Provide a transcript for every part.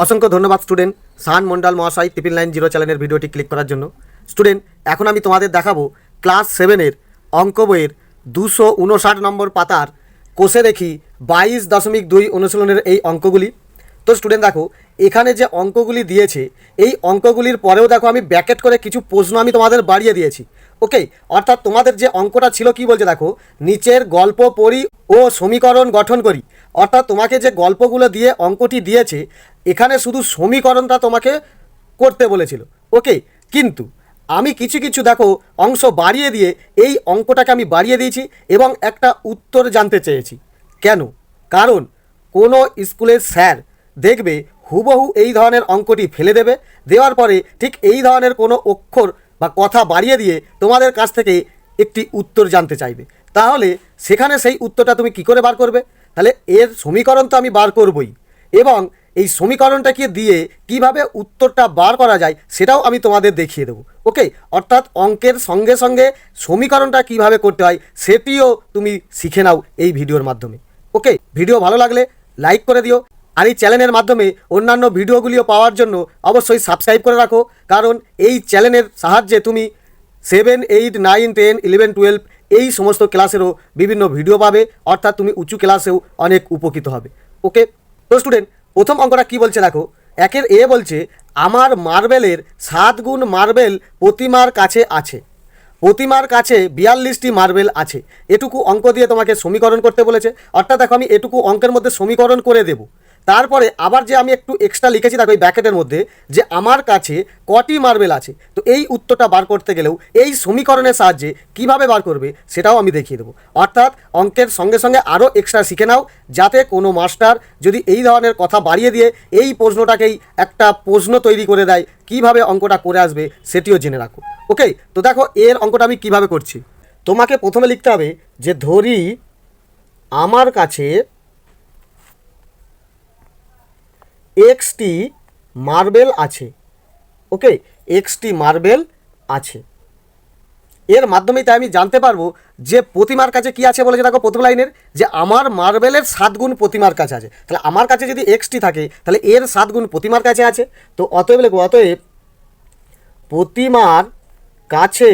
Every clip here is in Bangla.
অসংখ্য ধন্যবাদ স্টুডেন্ট শান মন্ডল মহাশয় 990 চ্যানেলের ভিডিওটি ক্লিক করার জন্য। স্টুডেন্ট, এখন আমি তোমাদের দেখাবো ক্লাস 7-এর অঙ্ক বইয়ের 259 নম্বর পাতার কোষে দেখি 22.2 অনুশীলনের এই অঙ্কগুলি। তো স্টুডেন্ট দেখো, এখানে যে অঙ্কগুলি দিয়েছে এই অঙ্কগুলির পরেও দেখো আমি ব্র্যাকেট করে কিছু প্রশ্ন আমি তোমাদের বাড়িয়ে দিয়েছি। ওকে, অর্থাৎ তোমাদের যে অঙ্কটা ছিল কি বলছে দেখো, নিচের গল্প পড়ি ও সমীকরণ গঠন করি। অর্থাৎ তোমাকে যে গল্পগুলো দিয়ে অঙ্কটি দিয়েছে এখানে শুধু সমীকরণটা তোমাকে করতে বলেছিল। ওকে, কিন্তু আমি কিছু কিছু দেখো অংশ বাড়িয়ে দিয়ে এই অঙ্কটাকে আমি বাড়িয়ে দিয়েছি এবং একটা উত্তর জানতে চেয়েছি। কেন? কারণ কোনো স্কুলের স্যার দেখবে হুবহু এই ধরনের অঙ্কটি ফেলে দেবে, দেওয়ার পরে ঠিক এই ধরনের কোনো অক্ষর বা কথা বাড়িয়ে দিয়ে তোমাদের কাছ থেকে একটি উত্তর জানতে চাইবে। তাহলে সেখানে সেই উত্তরটা তুমি কি করে বার করবে? তাহলে এর সমীকরণ তো আমি বার করবই, এবং এই সমীকরণটাকে দিয়ে কিভাবে উত্তরটা বার করা যায় সেটাও আমি তোমাদের দেখিয়ে দেবো। ওকে, অর্থাৎ অঙ্কের সঙ্গে সঙ্গে সমীকরণটা কিভাবে করতে হয় সেটিও তুমি শিখে নাও এই ভিডিওর মাধ্যমে। ওকে, ভিডিও ভালো লাগলে লাইক করে দিও, আর এই চ্যানেলের মাধ্যমে অন্যান্য ভিডিওগুলিও পাওয়ার জন্য অবশ্যই সাবস্ক্রাইব করে রাখো, কারণ এই চ্যানেলের সাহায্যে তুমি 7, 8, 9, 10, 11, 12 এই সমস্ত ক্লাসেরও বিভিন্ন ভিডিও পাবে, অর্থাৎ তুমি উঁচু ক্লাসেও অনেক উপকৃত হবে। ওকে, তো স্টুডেন্ট, প্রথম অঙ্কটা কি বলছে দেখো, একের এ বলছে আমার মার্বেলের 7 গুণ মার্বেল প্রতিমার কাছে আছে। প্রতিমার কাছে 42টি মার্বেল আছে। এটুকু অঙ্ক দিয়ে তোমাকে সমীকরণ করতে বলেছে। অর্থাৎ দেখো আমি এটুকু অঙ্কের মধ্যে সমীকরণ করে দেব, তারপরে আবার যে আমি একটু এক্সট্রা লিখেছি দেখো এই ব্র্যাকেটের মধ্যে যে আমার কাছে কটি মার্বেল আছে। তো এই উত্তরটা বার করতে গেলেও এই সমীকরণের সাহায্যে কিভাবে বার করবে সেটাও আমি দেখিয়ে দেবো। অর্থাৎ অঙ্কের সঙ্গে সঙ্গে আরও এক্সট্রা শিখে নাও, যাতে কোনো মাস্টার যদি এই ধরনের কথা বাড়িয়ে দিয়ে এই প্রশ্নটাকেই একটা প্রশ্ন তৈরি করে দেয়, কিভাবে অঙ্কটা করে আসবে সেটিও জেনে রাখো। ওকে, তো দেখো এর অঙ্কটা আমি কিভাবে করছি। তোমাকে প্রথমে লিখতে হবে যে ধরি আমার কাছে এক্সটি মার্বেল আছে। ওকে, এক্সটি মার্বেল আছে। এর মাধ্যমেই তাই আমি জানতে পারবো যে প্রতিমার কাছে কি আছে বলেছে দেখো প্রথম লাইনের, যে আমার মার্বেলের 7 গুণ প্রতিমার কাছে আছে। তাহলে আমার কাছে যদি এক্সটি থাকে তাহলে এর 7 গুণ প্রতিমার কাছে আছে। তো অতএব লিখব অতএব প্রতিমার কাছে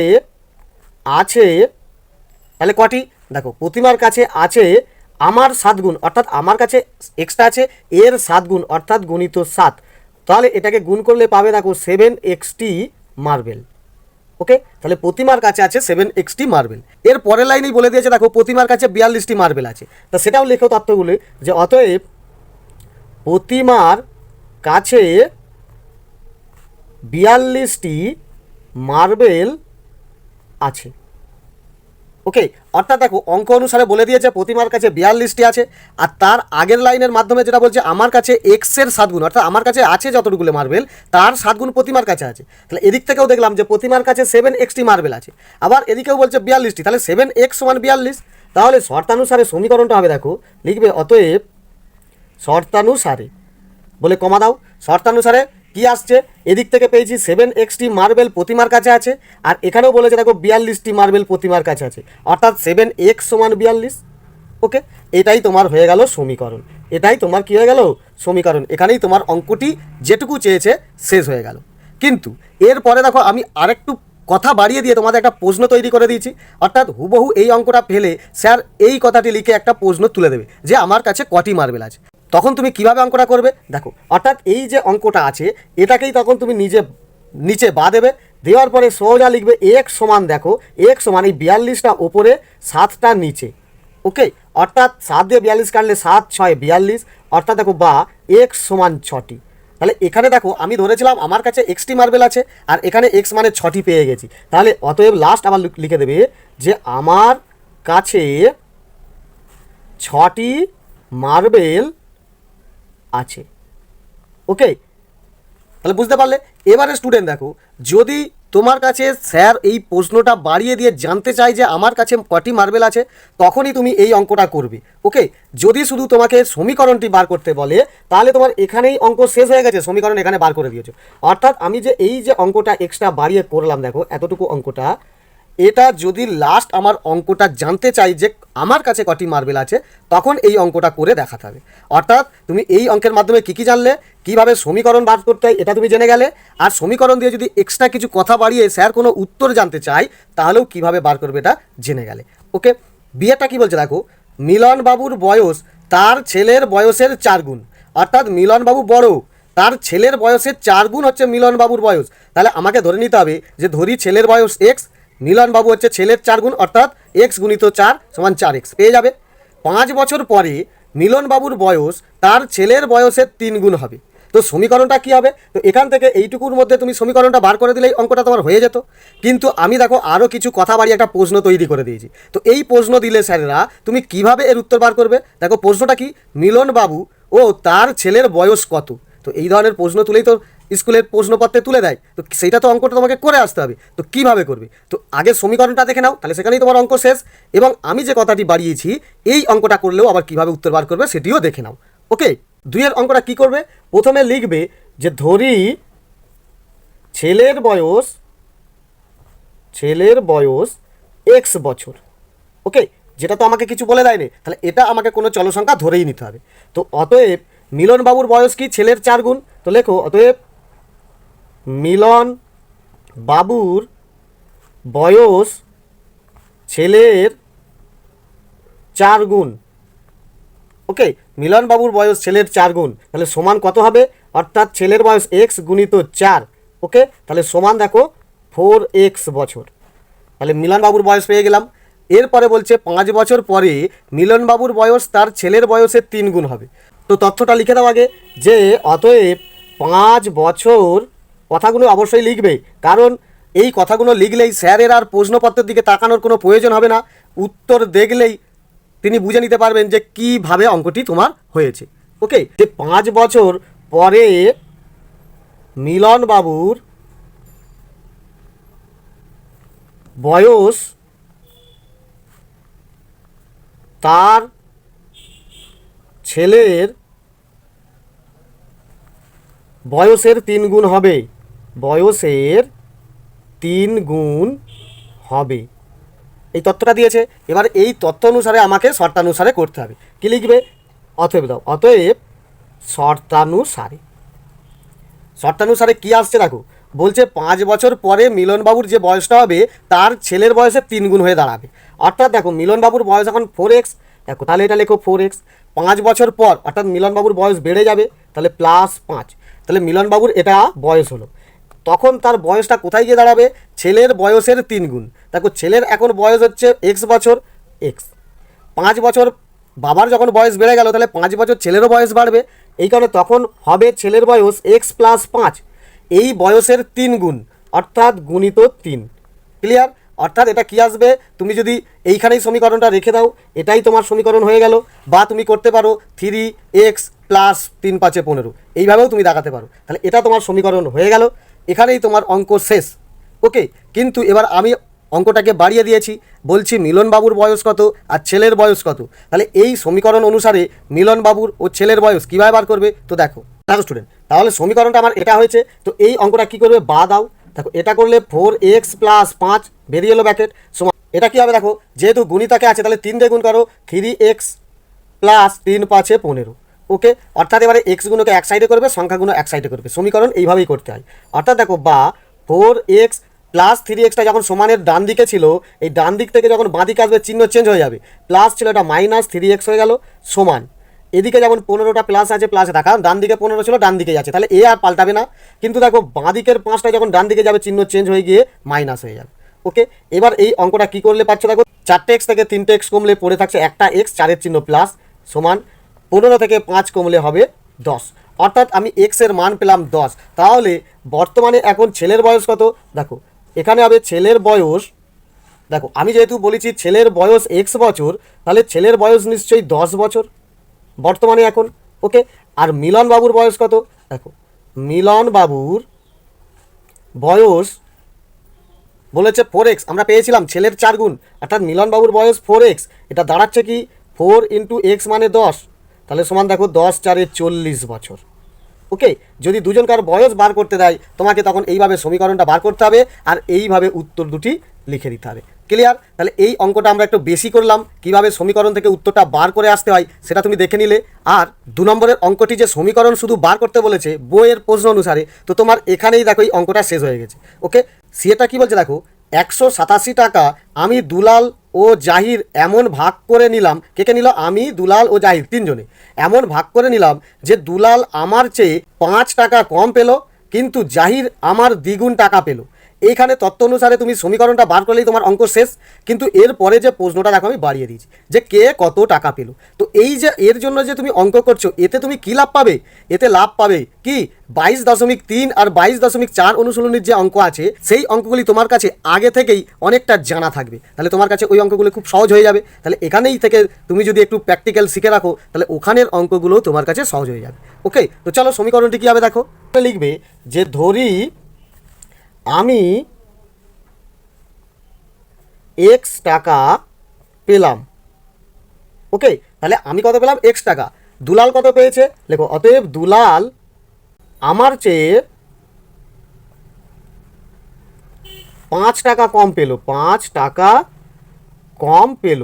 আছে। তাহলে কটি? দেখো প্রতিমার কাছে আছে আমার 7 গুণ, অর্থাৎ আমার কাছে এক্সট্রা আছে, এর 7 গুণ অর্থাৎ গুণিত 7। তাহলে এটাকে গুণ করলে পাবে দেখো 7xt মার্বেল। ওকে, তাহলে প্রতিমার কাছে আছে 7xt মার্বেল। এর পরের লাইনেই বলে দিয়েছে দেখো প্রতিমার কাছে 42টি মার্বেল আছে। তা সেটাও লেখো তথ্যগুলো, যে অতএব প্রতিমার কাছে 42টি মার্বেল আছে। ওকে, অর্থাৎ দেখো অঙ্ক অনুসারে বলে দিয়েছে প্রতিমার কাছে 42টি আছে, আর তার আগের লাইনের মাধ্যমে যেটা বলছে আমার কাছে এক্সের 7 গুণ, অর্থাৎ আমার কাছে আছে যতটুকুলো মার্বেল তার 7 গুণ প্রতিমার কাছে আছে। তাহলে এদিক থেকেও দেখলাম যে প্রতিমার কাছে 7xt মার্বেল আছে, আবার এদিকেও বলছে 42টি, তাহলে 7x = 42। তাহলে শর্তানুসারে সমীকরণটা হবে দেখো, লিখবে অতএব শর্তানুসারে বলে কমা দাও। শর্তানুসারে কি আসছে, এদিক থেকে পেয়েছি 7xt মার্বেল প্রতিমার কাছে আছে, আর এখানেও বলেছে দেখো 42টি মার্বেল প্রতিমার কাছে আছে, অর্থাৎ 7x = 42। ওকে, এটাই তোমার হয়ে গেল সমীকরণ। এটাই তোমার কি হয়ে গেল সমীকরণ। এখানেই তোমার অঙ্কটি যেটুকু চেয়েছে শেষ হয়ে গেল। কিন্তু এরপরে দেখো আমি আরেকটু কথা বাড়িয়ে দিয়ে তোমাদের একটা প্রশ্ন তৈরি করে দিয়েছি। অর্থাৎ হুবহু এই অঙ্কটা ফেলে স্যার এই কথাটি লিখে একটা প্রশ্ন তুলে দেবে যে আমার কাছে কটি মার্বেল আছে। তখন তুমি কিভাবে অঙ্কটা করবে দেখো, অর্থাৎ এই যে অঙ্কটা আছে এটাকেই তখন তুমি নিচে বা দেবে, দেওয়ার পরে সোজা লিখবে x সমান, দেখো x সমান এই 42টা ওপরে 7টা নিচে। ওকে, অর্থাৎ 7 দিয়ে 42 কাটলে 7 × 6 42, অর্থাৎ দেখো বা x সমান 6টি। তাহলে এখানে দেখো আমি ধরেছিলাম আমার কাছে এক্সটি মার্বেল আছে, আর এখানে x মানে 6টি পেয়ে গেছি। তাহলে অতএব লাস্ট আবার লিখে দেবে যে আমার কাছে 6টি মার্বেল আছে। ওকে, তাহলে বুঝতে পারলে। এবারে স্টুডেন্ট দেখো, যদি তোমার কাছে স্যার এই প্রশ্নটা বাড়িয়ে দিয়ে জানতে চাই যে আমার কাছে কটি মার্বেল আছে, তখনই তুমি এই অঙ্কটা করবে। ওকে, যদি শুধু তোমাকে সমীকরণটি বার করতে বলে তাহলে তোমার এখানেই অঙ্ক শেষ হয়ে গেছে, সমীকরণ এখানে বার করে দিয়েছো। অর্থাৎ আমি যে এই যে অঙ্কটা এক্সট্রা বাড়িয়ে করলাম দেখো এতটুকু অঙ্কটা, এটা যদি লাস্ট আমার অঙ্কটা জানতে চাই যে আমার কাছে কটি মার্বেল আছে, তখন এই অঙ্কটা করে দেখাতে হবে। অর্থাৎ তুমি এই অঙ্কের মাধ্যমে কী কী জানলে, কীভাবে সমীকরণ বার করতে হয় এটা তুমি জেনে গেলে, আর সমীকরণ দিয়ে যদি এক্সট্রা কিছু কথা বাড়িয়ে স্যার কোনো উত্তর জানতে চাই তাহলেও কীভাবে বার করবে এটা জেনে গেলে। ওকে, বিয়েটা কী বলছে দেখো, মিলনবাবুর বয়স তার ছেলের বয়সের 4 গুণ, অর্থাৎ মিলনবাবু বড়, তার ছেলের বয়সের 4 গুণ হচ্ছে মিলনবাবুর বয়স। তাহলে আমাকে ধরে নিতে হবে যে ধরি ছেলের বয়স এক্স, মিলনবাবু হচ্ছে ছেলের 4 গুণ, অর্থাৎ এক্স গুণিত 4 সমান 4x পেয়ে যাবে। 5 বছর পরে মিলনবাবুর বয়স তার ছেলের বয়সের 3 গুণ হবে। তো সমীকরণটা কী হবে, তো এখান থেকে এইটুকুর মধ্যে তুমি সমীকরণটা বার করে দিলেই অঙ্কটা তোমার হয়ে যেত। কিন্তু আমি দেখো আরও কিছু কথা বাড়িয়ে একটা প্রশ্ন তৈরি করে দিয়েছি। তো এই প্রশ্ন দিলে স্যারেরা তুমি কিভাবে এর উত্তর বার করবে, দেখো প্রশ্নটা কি, মিলনবাবু ও তার ছেলের বয়স কত। তো এই ধরনের প্রশ্ন তুলেই তো স্কুলের প্রশ্নপত্রে তুলে দেয়, তো সেইটা তো অঙ্কটা তোমাকে করে আসতে হবে। তো কীভাবে করবে, তো আগে সমীকরণটা দেখে নাও, তাহলে সেখানেই তোমার অঙ্ক শেষ। এবং আমি যে কথাটি বাড়িয়েছি এই অঙ্কটা করলেও আবার কীভাবে উত্তর বার করবে সেটিও দেখে নাও। ওকে, 2-এর অঙ্কটা কী করবে, প্রথমে লিখবে যে ধরি ছেলের বয়স এক্স বছর। ওকে, যেটা তো আমাকে কিছু বলে দেয়নি, তাহলে এটা আমাকে কোনো চল সংখ্যা ধরেই নিতে হবে। তো অতএব মিলনবাবুর বয়স কি, ছেলের 4 গুণ। তো লেখো অতএব মিলন বাবুর বয়স ছেলের 4 গুণ। ওকে, মিলনবাবুর বয়স ছেলের 4 গুণ, তাহলে সমান কত হবে, অর্থাৎ ছেলের বয়স এক্স গুণিত 4। ওকে, তাহলে সমান দেখো 4x বছর। তাহলে মিলনবাবুর বয়স পেয়ে গেলাম। এরপরে বলছে 5 বছর পরে মিলনবাবুর বয়স তার ছেলের বয়সের 3 গুণ হবে। তো তথ্যটা লিখে দাও আগে, যে অতএব 5 বছর, কথাগুলো অবশ্যই লিখবে, কারণ এই কথাগুলো লিখলেই স্যারের আর প্রশ্নপত্রের দিকে তাকানোর কোনো প্রয়োজন হবে না, উত্তর দেখলেই তিনি বুঝে নিতে পারবেন যে কীভাবে অঙ্কটি তোমার হয়েছে। ওকে, যে 5 বছর পরে মিলনবাবুর বয়স তার ছেলের বয়সের 3 গুণ হবে, বয়সের 3 গুণ হবে, এই তথ্যটা দিয়েছে। এবার এই তথ্য অনুসারে আমাকে শর্তানুসারে করতে হবে। কী লিখবে, অতএব দাও, অতএব শর্তানুসারে কী আসছে দেখো, বলছে 5 বছর পরে মিলনবাবুর যে বয়সটা হবে তার ছেলের বয়সের 3 গুণ হয়ে দাঁড়াবে। অর্থাৎ দেখো মিলনবাবুর বয়স এখন 4x, দেখো তাহলে এটা লেখো 4x। 5 বছর পর অর্থাৎ মিলনবাবুর বয়স বেড়ে যাবে, তাহলে +5, তাহলে মিলনবাবুর এটা বয়স হলো। তখন তার বয়সটা কোথায় গিয়ে দাঁড়াবে, ছেলের বয়সের 3 গুণ। দেখো ছেলের এখন বয়স হচ্ছে x বছর, x 5 বছর বাবার যখন বয়স বেড়ে গেল, তাহলে 5 বছর ছেলেরও বয়স বাড়বে, এই কারণে তখন হবে ছেলের বয়স x + 5, এই বয়সের 3 গুণ, অর্থাৎ গুণিত 3। ক্লিয়ার, অর্থাৎ এটা কি আসবে, তুমি যদি এইখানেই সমীকরণটা রেখে দাও এটাই তোমার সমীকরণ হয়ে গেল, বা তুমি করতে পারো 3x + 3 × 5 = 15, এইভাবেও তুমি দেখাতে পারো। তাহলে এটা তোমার সমীকরণ হয়ে গেল, এখানেই তোমার অঙ্ক শেষ। ওকে, কিন্তু এবার আমি অঙ্কটাকে বাড়িয়ে দিয়েছি, বলছি মিলনবাবুর বয়স কত আর ছেলের বয়স কত। তাহলে এই সমীকরণ অনুসারে মিলনবাবুর ও ছেলের বয়স কীভাবে বার করবে, তো দেখো স্টুডেন্ট, তাহলে সমীকরণটা আমার এটা হয়েছে। তো এই অঙ্কটা কী করবে, বা দাও, দেখো এটা করলে 4x + 5 বেরিয়ে এলো ব্র্যাকেট সমান, এটা কী হবে দেখো, যেহেতু গুণিতাকে আছে তাহলে 3 দিয়ে গুণ করো, 3x + 3 × 5 = 15। ওকে, অর্থাৎ এবারে এক্স গুণকে এক সাইডে করবে, সংখ্যাগুলো এক সাইডে করবে, সমীকরণ এইভাবেই করতে হয়। অর্থাৎ দেখো বা 4x + 3xটা যখন সমানের ডান দিকে ছিল, এই ডান দিক থেকে যখন বাঁ দিকে আসবে চিহ্ন চেঞ্জ হয়ে যাবে, প্লাস ছিল এটা -3x হয়ে গেল, সমান এদিকে যেমন 15টা প্লাস আছে প্লাস দেখা, ডান দিকে 15 ছিল ডান দিকে যাচ্ছে, তাহলে এ আর পাল্টাবে না। কিন্তু দেখো বাঁ দিকের 5টা যখন ডান দিকে যাবে চিহ্ন চেঞ্জ হয়ে গিয়ে মাইনাস হয়ে যাবে। ওকে, এবার এই অঙ্কটা কী করলে পাচ্ছ দেখো, 4x থেকে 3x কমলে পড়ে থাকছে একটা x, 4-এর চিহ্ন প্লাস, সমান 15 থেকে 5 কমলে হবে 10, অর্থাৎ আমি x এর মান পেলাম 10। তাহলে বর্তমানে এখন ছেলের বয়স কত, দেখো এখানে হবে ছেলের বয়স, দেখো আমি যেহেতু বলেছি ছেলের বয়স x বছর, তাহলে ছেলের বয়স নিশ্চয়ই 10 বছর বর্তমানে এখন। ওকে, আর মিলনবাবুর বয়স কত, দেখো মিলনবাবুর বয়স বলেছে 4x, আমরা পেয়েছিলাম ছেলের 4 গুণ, অর্থাৎ মিলনবাবুর বয়স 4x, এটা দাঁড়াচ্ছে কি 4 × x মানে 10, তাহলে সমান দেখো 10 × 4 = 40 বছর। ওকে, যদি দুজনকার বয়স বার করতে দেয় তোমাকে তখন এইভাবে সমীকরণটা বার করতে হবে আর এইভাবে উত্তর দুটি লিখে দিতে হবে। ক্লিয়ার? তাহলে এই অঙ্কটা আমরা একটু বেশি করলাম, কিভাবে সমীকরণ থেকে উত্তরটা বার করে আসতে হয় সেটা তুমি দেখে নিলে। আর 2 নম্বরের অঙ্কটি যে সমীকরণ শুধু বার করতে বলেছে বইয়ের প্রশ্ন অনুসারে, তো তোমার এখানেই দেখো এই অঙ্কটা শেষ হয়ে গেছে। ওকে, সেটা কি বলছে দেখো, 187 টাকা আমি দুলাল ও জাহির এমন ভাগ করে নিলাম, কে নিল? আমি, দুলাল ও জাহির তিনজনে এমন ভাগ করে নিলাম যে দুলাল আমার চেয়ে 5 টাকা কম পেল, কিন্তু জাহির আমার দ্বিগুণ টাকা পেল। এইখানে তত্ত্ব অনুসারে তুমি সমীকরণটা বার করলেই তোমার অঙ্ক শেষ। কিন্তু এরপরে যে প্রশ্নটা দেখো আমি বাড়িয়ে দিয়েছি যে কে কত টাকা পেল। তো এই যে এর জন্য যে তুমি অঙ্ক করছো, এতে তুমি কি লাভ পাবে? এতে লাভ পাবে কি 22.3 আর 22.4 অনুশীলনীর যে অঙ্ক আছে সেই অঙ্কগুলি তোমার কাছে আগে থেকেই অনেকটা জানা থাকবে। তাহলে তোমার কাছে ওই অঙ্কগুলো খুব সহজ হয়ে যাবে। তাহলে এখানেই থেকে তুমি যদি একটু প্র্যাকটিক্যাল শিখে রাখো তাহলে ওখানের অঙ্কগুলো তোমার কাছে সহজ হয়ে যাবে। ওকে, তো চলো সমীকরণটি কী হবে দেখো। লিখবে যে ধরি আমি এক্স টাকা পেলাম। ওকে, তাহলে আমি কত পেলাম? এক্স টাকা। দুলাল কত পেয়েছে? লেখো, অতএব দুলাল আমার চেয়ে 5 টাকা কম পেল, 5 টাকা কম পেল,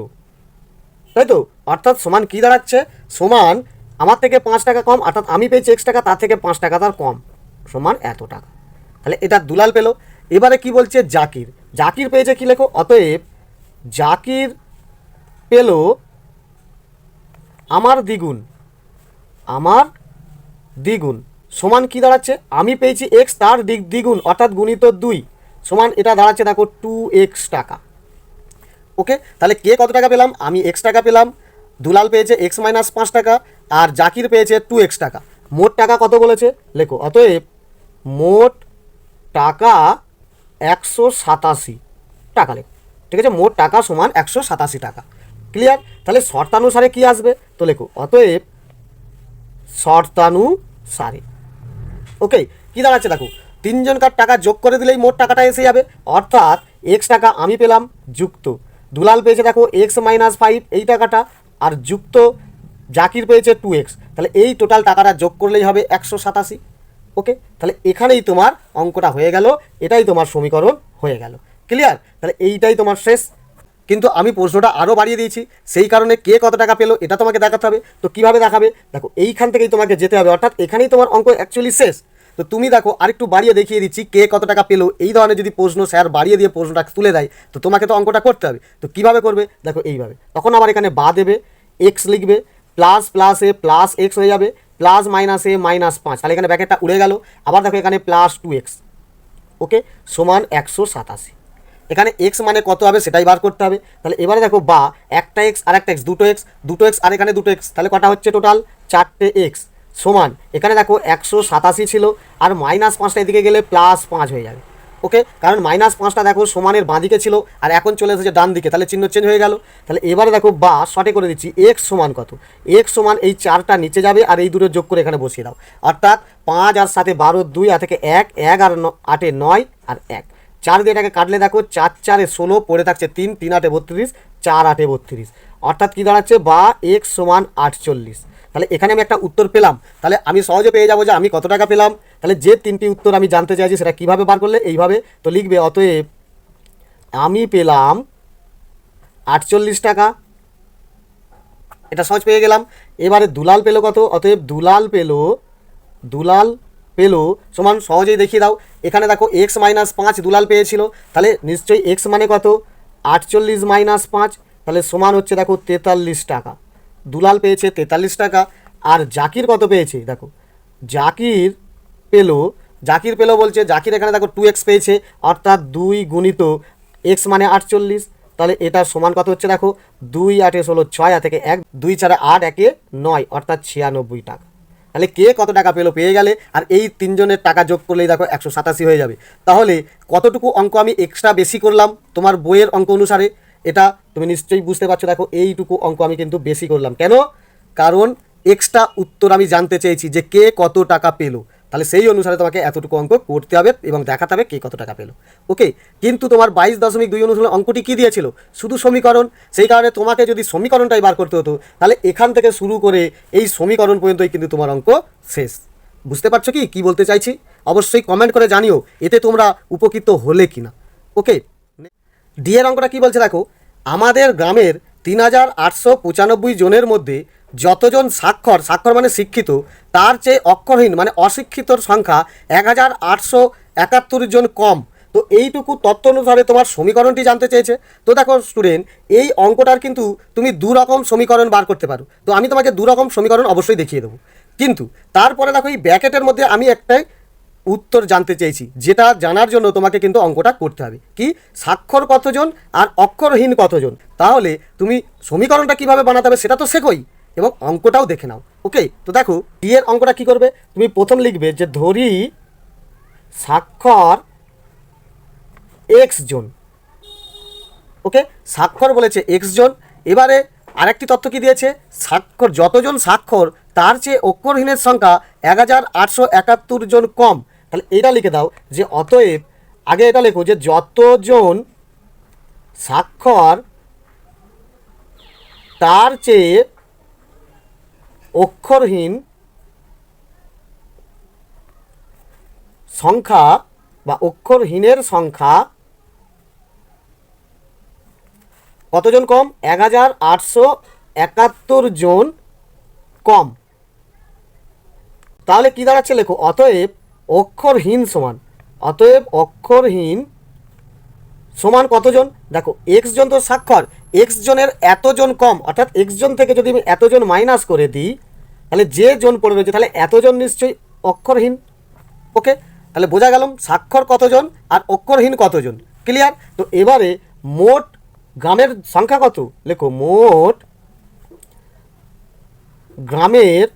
তাই তো? অর্থাৎ সমান কি দাঁড়াচ্ছে? সমান আমার থেকে 5 টাকা কম, অর্থাৎ আমি পেয়েছি এক্স টাকা, তার থেকে 5 টাকা তার কম, সমান এত টাকা। তাহলে এটা দুলাল পেল। এবারে কি বলছে? জাকির। জাকির পেয়েছে কি? লেখো, অতএব জাকির পেল আমার দ্বিগুণ, আমার দ্বিগুণ, সমান কি দাঁড়াচ্ছে? আমি পেয়েছি এক্স, তার দ্বিগুণ অর্থাৎ গুণিত 2, সমান এটা দাঁড়াচ্ছে দেখো 2x টাকা। ওকে, তাহলে কে কত টাকা পেলাম? আমি এক্স টাকা পেলাম, দুলাল পেয়েছে এক্স মাইনাস 5 টাকা, আর জাকির পেয়েছে 2x টাকা। মোট টাকা কত বলেছে? লেখো, অতএব মোট টাকা 187 টাকা। লেখো, ঠিক আছে? মোট টাকা সমান 187 টাকা। ক্লিয়ার? তাহলে শর্তানুসারে কি আসবে? তো লেখো, অতএব শর্তানুসারে। ওকে, কি দাঁড়াচ্ছে দেখো, তিনজনকার টাকা যোগ করে দিলেই মোট টাকাটা এসে যাবে। অর্থাৎ এক্স টাকা আমি পেলাম, যুক্ত দুলাল পেয়েছে দেখো এক্স মাইনাস 5 এই টাকাটা, আর যুক্ত জাকির পেয়েছে 2x। তাহলে এই টোটাল টাকাটা যোগ করলেই হবে 187। ওকে, তাহলে এখানেই তোমার অঙ্কটা হয়ে গেল, এটাই তোমার সমীকরণ হয়ে গেল। ক্লিয়ার? তাহলে এইটাই তোমার শেষ। কিন্তু আমি প্রশ্নটা আরও বাড়িয়ে দিয়েছি, সেই কারণে কে কত টাকা পেলো এটা তোমাকে দেখাতে হবে। তো কীভাবে দেখাবে? দেখো, এইখান থেকেই তোমাকে যেতে হবে, অর্থাৎ এখানেই তোমার অঙ্ক অ্যাকচুয়ালি শেষ। তো তুমি দেখো আরেকটু বাড়িয়ে দেখিয়ে দিচ্ছি কে কত টাকা পেলো। এই ধরনের যদি প্রশ্ন স্যার বাড়িয়ে দিয়ে প্রশ্নটা তুলে দেয় তো তোমাকে তো অঙ্কটা করতে হবে। তো কীভাবে করবে? দেখো এইভাবে, তখন আবার এখানে বা দেবে, এক্স লিখবে, প্লাস প্লাস এ প্লাস এক্স হয়ে যাবে, প্লাস মাইনাস এ মাইনাস 5, তাহলে এখানে ব্র্যাকেটটা উড়ে গেল। আবার দেখো এখানে প্লাস 2x, ওকে, সমান 187। এখানে এক্স মানে কত হবে সেটাই বার করতে হবে। তাহলে এবারে দেখো, বা একটা এক্স আর একটা এক্স, দুটো এক্স আর এখানে দুটো এক্স, তাহলে কটা হচ্ছে টোটাল? 4টে এক্স, সমান এখানে দেখো 187 ছিল, আর মাইনাস 5টা এদিকে গেলে প্লাস 5 হয়ে যাবে। ওকে, কারণ মাইনাস 5টা দেখো সমানের বাঁদিকে ছিল আর এখন চলে এসেছে ডান দিকে, তাহলে চিহ্ন চেঞ্জ হয়ে গেল। তাহলে এবারে দেখো, বা শর্টে করে দিচ্ছি, এক্স সমান কত? এক্স সমান এই 4টা নিচে যাবে আর এই দুটো যোগ করে এখানে বসিয়ে দাও, অর্থাৎ 5 আর 7 12, 2 আর থেকে 1, 1 আর 8 9 আর 1, 4 দিয়ে এটাকে কাটলে দেখো 4 4 16, পড়ে থাকছে 3, 3 8 32, 4 8 32, অর্থাৎ কী দাঁড়াচ্ছে? বা এক্স সমান 48। তাহলে এখানে আমি একটা উত্তর পেলাম। তাহলে আমি সহজে পেয়ে যাবো যে আমি কত টাকা পেলাম। তাহলে যে 3টি উত্তর আমি জানতে চাইছি সেটা কীভাবে বার করলে? এইভাবে। তো লিখবে, অতএব আমি পেলাম 48 টাকা, এটা সহজ পেয়ে গেলাম। এবারে দুলাল পেলো কত? অতএব দুলাল পেলো সমান, সহজেই দেখিয়ে দাও, এখানে দেখো এক্স মাইনাস 5 দুলাল পেয়েছিল, তাহলে নিশ্চয়ই এক্স মানে কত? 48 মাইনাস 5, তাহলে সমান হচ্ছে দেখো 43 টাকা। দুলাল পেয়েছে 43 টাকা। আর জাকির কত পেয়েছে? দেখো জাকির পেলো বলছে, জাকির এখানে দেখো 2x পেয়েছে, অর্থাৎ 2 গুণিত এক্স মানে 48, তাহলে এটা সমান কত হচ্ছে? দেখো 2 8 16 6 আর থেকে 1, 2 4 8 1 9, অর্থাৎ 96 টাকা। তাহলে কে কত টাকা পেলো পেয়ে গেলে, আর এই তিনজনের টাকা যোগ করলেই দেখো 187 হয়ে যাবে। তাহলে কতটুকু অঙ্ক আমি এক্সট্রা বেশি করলাম তোমার বইয়ের অঙ্ক অনুসারে, এটা তুমি নিশ্চয়ই বুঝতে পারছো। দেখো এইটুকু অঙ্ক আমি কিন্তু বেশি করলাম, কেন? কারণ এক্সট্রা উত্তর আমি জানতে চেয়েছি যে কে কত টাকা পেলো, তাহলে সেই অনুসারে তোমাকে এতটুকু অঙ্ক করতে হবে এবং দেখাতে হবে কে কত টাকা পেলো। ওকে, কিন্তু তোমার 22.2 অনুসারে অঙ্কটি কী দিয়েছিল? শুধু সমীকরণ। সেই কারণে তোমাকে যদি সমীকরণটাই বার করতে হতো তাহলে এখান থেকে শুরু করে এই সমীকরণ পর্যন্তই কিন্তু তোমার অঙ্ক শেষ। বুঝতে পারছো কি বলতে চাইছি? অবশ্যই কমেন্ট করে জানিও এতে তোমরা উপকৃত হলে কি না। ওকে, ডি এর অঙ্কটা কী বলছে দেখো, আমাদের গ্রামের 3895 জনের মধ্যে যতজন স্বাক্ষর, স্বাক্ষর মানে শিক্ষিত, তার চেয়ে অক্ষরহীন মানে অশিক্ষিতর সংখ্যা 1871 জন কম। তো এইটুকু তথ্য অনুসারে তোমার সমীকরণটি জানতে চেয়েছে। তো দেখো স্টুডেন্ট, এই অঙ্কটার কিন্তু তুমি দু রকম সমীকরণ বার করতে পারো। তো আমি তোমাকে দু রকম সমীকরণ অবশ্যই দেখিয়ে দেবো, কিন্তু তারপরে দেখো এই ব্র্যাকেটের মধ্যে আমি একটাই উত্তর জানতে চেয়েছি, যেটা জানার জন্য তোমাকে কিন্তু অঙ্কটা করতে হবে। কি, স্বাক্ষর কতজন আর অক্ষরহীন কতজন। তাহলে তুমি সমীকরণটা কিভাবে বানাতে হবে সেটা তো শেখোই, এবং অঙ্কটাও দেখে নাও। ওকে, তো দেখো ডি এর অঙ্কটা কী করবে, তুমি প্রথম লিখবে যে ধরি স্বাক্ষর এক্স জন। ওকে, স্বাক্ষর বলেছে এক্স জন। এবারে আরেকটি তথ্য কি দিয়েছে, স্বাক্ষর যতজন স্বাক্ষর তার চেয়ে অক্ষরহীনের সংখ্যা 1871 জন কম। তাহলে এটা লিখে দাও যে অতএব, আগে এটা লেখো যে যতজন স্বাক্ষর তার চেয়ে অক্ষরহীন সংখ্যা বা অক্ষরহীনের সংখ্যা কতজন কম, 1871 জন কম। তাহলে কি দাঁড়াচ্ছে লেখো, অতএব অক্ষরহীন সমান, অতএব অক্ষরহীন সমান কতজন। দেখো এক্স জন তো স্বাক্ষর, এক্স জনের এতজন কম, অর্থাৎ এক্স জন থেকে যদি আমি এতজন মাইনাস করে দিই, তাহলে যে জন পড়ে রয়েছে তাহলে এতজন নিশ্চয়ই অক্ষরহীন। ওকে, তাহলে বোঝা গেল স্বাক্ষর কতজন আর অক্ষরহীন কতজন। ক্লিয়ার? তো এবারে মোট গ্রামের সংখ্যা কত, লেখো মোট গ্রামের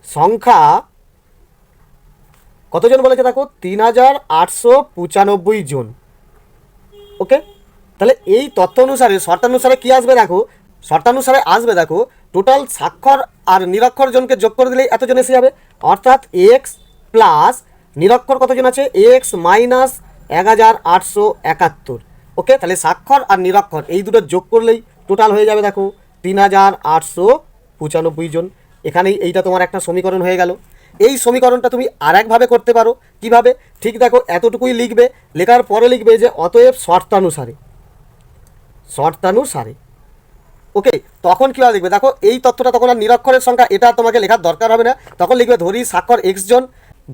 সংখ্যা কতজন বলেছে দেখো, 3895 জন। ওকে, তাহলে এই তথ্য অনুসারে শর্তানুসারে কী আসবে দেখো, শর্তানুসারে আসবে দেখো টোটাল স্বাক্ষর আর নিরক্ষর জনকে যোগ করে দিলেই এতজন এসে যাবে, অর্থাৎ এক্স প্লাস নিরক্ষর কতজন আছে, এক্স মাইনাস 1871। ওকে, তাহলে স্বাক্ষর আর নিরক্ষর এই দুটো যোগ করলেই টোটাল হয়ে যাবে দেখো 3895 জন। এখানেই এইটা তোমার একটা সমীকরণ হয়ে গেল। এই সমীকরণটা তুমি আরেকভাবে করতে পারো। কিভাবে, ঠিক দেখো এতটুকুই লিখবে, লেখার পরে লিখবে যে অতএব শর্তানুসারে, শর্তানুসারে। ওকে, তখন কীভাবে লিখবে দেখো, এই তথ্যটা তখন আর নিরক্ষরের সংখ্যা এটা তোমাকে লেখার দরকার হবে না। তখন লিখবে ধরি স্বাক্ষর এক্স জন,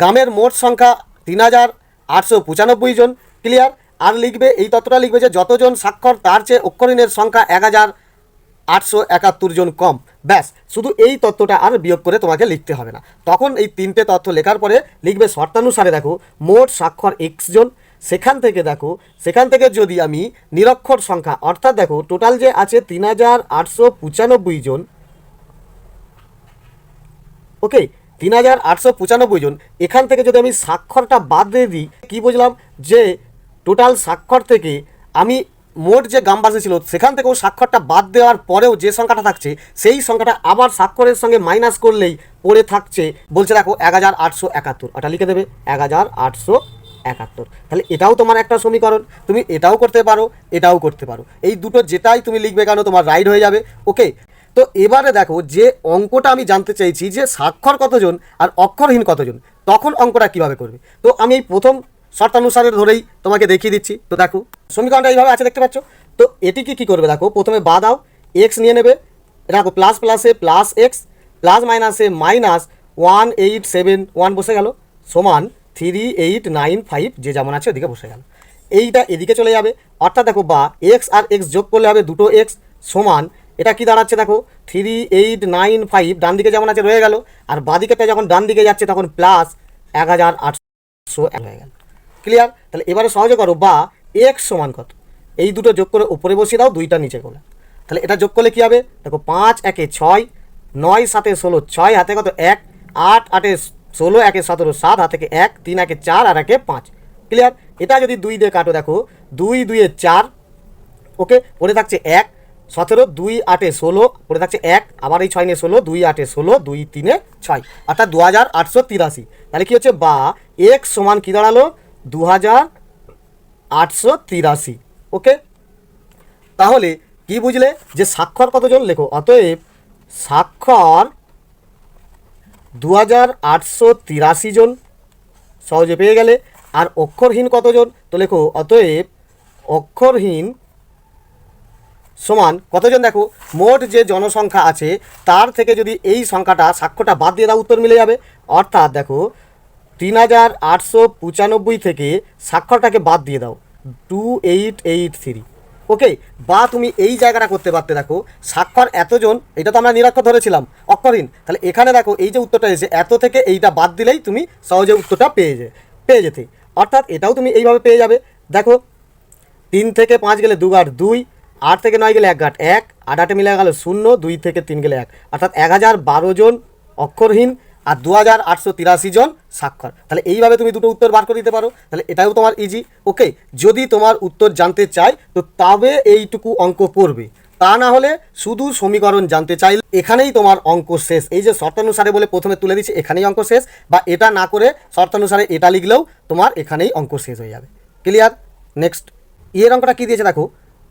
গ্রামের মোট সংখ্যা 3895 জন। ক্লিয়ার? আর লিখবে এই তথ্যটা লিখবে যে যতজন স্বাক্ষর তার চেয়ে অক্ষরহীনের সংখ্যা 1871 জন কম। ব্যাস, শুধু এই তথ্যটা আর বিয়োগ করে তোমাকে লিখতে হবে না। তখন এই তিনটে তথ্য লেখার পরে লিখবে শর্তানুসারে দেখো মোট স্বাক্ষর এক্স জন, সেখান থেকে দেখো, সেখান থেকে যদি আমি নিরক্ষর সংখ্যা অর্থাৎ দেখো টোটাল যে আছে 3895 জন। ওকে, 3895 জন, এখান থেকে যদি আমি স্বাক্ষরটা বাদ দিয়ে দিই, কী বুঝলাম যে টোটাল স্বাক্ষর থেকে আমি মোট যে গ্রামবাসী ছিল সেখান থেকেও স্বাক্ষরটা বাদ দেওয়ার পরেও যে সংখ্যাটা থাকছে সেই সংখ্যাটা আবার স্বাক্ষরের সঙ্গে মাইনাস করলেই পড়ে থাকছে, বলছে দেখো 1871। ওটা লিখে দেবে 1871। তাহলে এটাও তোমার একটা সমীকরণ, তুমি এটাও করতে পারো, এটাও করতে পারো, এই দুটো যেটাই তুমি লিখবে কেন তোমার রাইট হয়ে যাবে। ওকে, তো এবারে দেখো যে অঙ্কটা আমি জানতে চাইছি যে স্বাক্ষর কতজন আর অক্ষরহীন কতজন, তখন অঙ্কটা কিভাবে করবে। তো আমি এই প্রথম শর্তানুসারে ধরেই তোমাকে দেখিয়ে দিচ্ছি। তো দেখো সমীকরণটা এইভাবে আছে, দেখতে পাচ্ছ। তো এটিকে কি করবে দেখো, প্রথমে বা দাও, এক্স নিয়ে নেবে, দেখো প্লাস প্লাসে প্লাস এক্স, প্লাস মাইনাসে মাইনাস 1871 বসে গেল, সমান 3895, যে যেমন আছে ওদিকে বসে গেল। এইটা এদিকে চলে যাবে, অর্থাৎ দেখো বা এক্স আর এক্স যোগ করলে হবে দুটো এক্স, সমান এটা কি দাঁড়াচ্ছে দেখো 3895, ডান দিকে যেমন আছে রয়ে গেল, আর বাদিকেটা যখন ডান দিকে যাচ্ছে তখন প্লাস 1801 হয়ে গেল। ক্লিয়ার? তাহলে এবারে সহজে করো, বা এক্স সমান কত, এই দুটো যোগ করে উপরে বসিয়ে দাও, দুইটা নিচে করলে। তাহলে এটা যোগ করলে কী হবে দেখো, 5 একে 6, 9 7 16, 6 হাতে কত 1, 8 8 16, 1 17, 7 হাতে 1, 3 একে 4 আর 1 5। ক্লিয়ার? এটা যদি 2 দিয়ে কাটো দেখো 2 2 4, ওকে, পড়ে থাকছে 1, 17, 2 8 16, পড়ে থাকছে 1, আবার এই 6 নিয়ে 16, 2 8 16, 2 3 6, অর্থাৎ 2883। তাহলে কী হচ্ছে, বা এক্স সমান কী দাঁড়ালো 2883। ওকে, তাহলে কি বুঝলে যে স্বাক্ষর কতজন, লেখো অতএব স্বাক্ষর 2883 জন, সহজে পেয়ে গেলে। আর অক্ষরহীন কতজন, তো লেখো অতএব অক্ষরহীন সমান কতজন, দেখো মোট যে জনসংখ্যা আছে তার থেকে যদি এই সংখ্যাটা সাক্ষ্যটা বাদ দিয়ে দাও উত্তর মিলে যাবে। অর্থাৎ দেখো 3895 থেকে স্বাক্ষরটাকে বাদ দিয়ে দাও 2883। ওকে, বা তুমি এই জায়গাটা করতে পারতে, দেখো স্বাক্ষর এতজন, এটা তো আমরা নিরক্ষর ধরেছিলাম অক্ষরহীন, তাহলে এখানে দেখো এই যে উত্তরটা এসেছে এত থেকে এইটা বাদ দিলেই তুমি সহজে উত্তরটা পেয়ে যেতে। অর্থাৎ এটাও তুমি এইভাবে পেয়ে যাবে। দেখো 3 থেকে 5 গেলে 2 8 2, 8 থেকে 9 গেলে 1 8 1, 8 8 মিলে গেল 0, 2 থেকে 3 গেলে 1, অর্থাৎ 1012 জন অক্ষরহীন আর 2883 জন স্বাক্ষর। তাহলে এইভাবে তুমি দুটো উত্তর বার করে দিতে পারো, তাহলে এটাও তোমার ইজি। ওকে, যদি তোমার উত্তর জানতে চাই তো তবে এইটুকু অঙ্ক করবে, তা না হলে শুধু সমীকরণ জানতে চাইলে এখানেই তোমার অঙ্ক শেষ। এই যে শর্তানুসারে বলে প্রথমে তুলে দিচ্ছি, এখানেই অঙ্ক শেষ, বা এটা না করে শর্তানুসারে এটা লিখলেও তোমার এখানেই অঙ্ক শেষ হয়ে যাবে। ক্লিয়ার? নেক্সট এর অঙ্কটা কী দিয়েছে দেখো,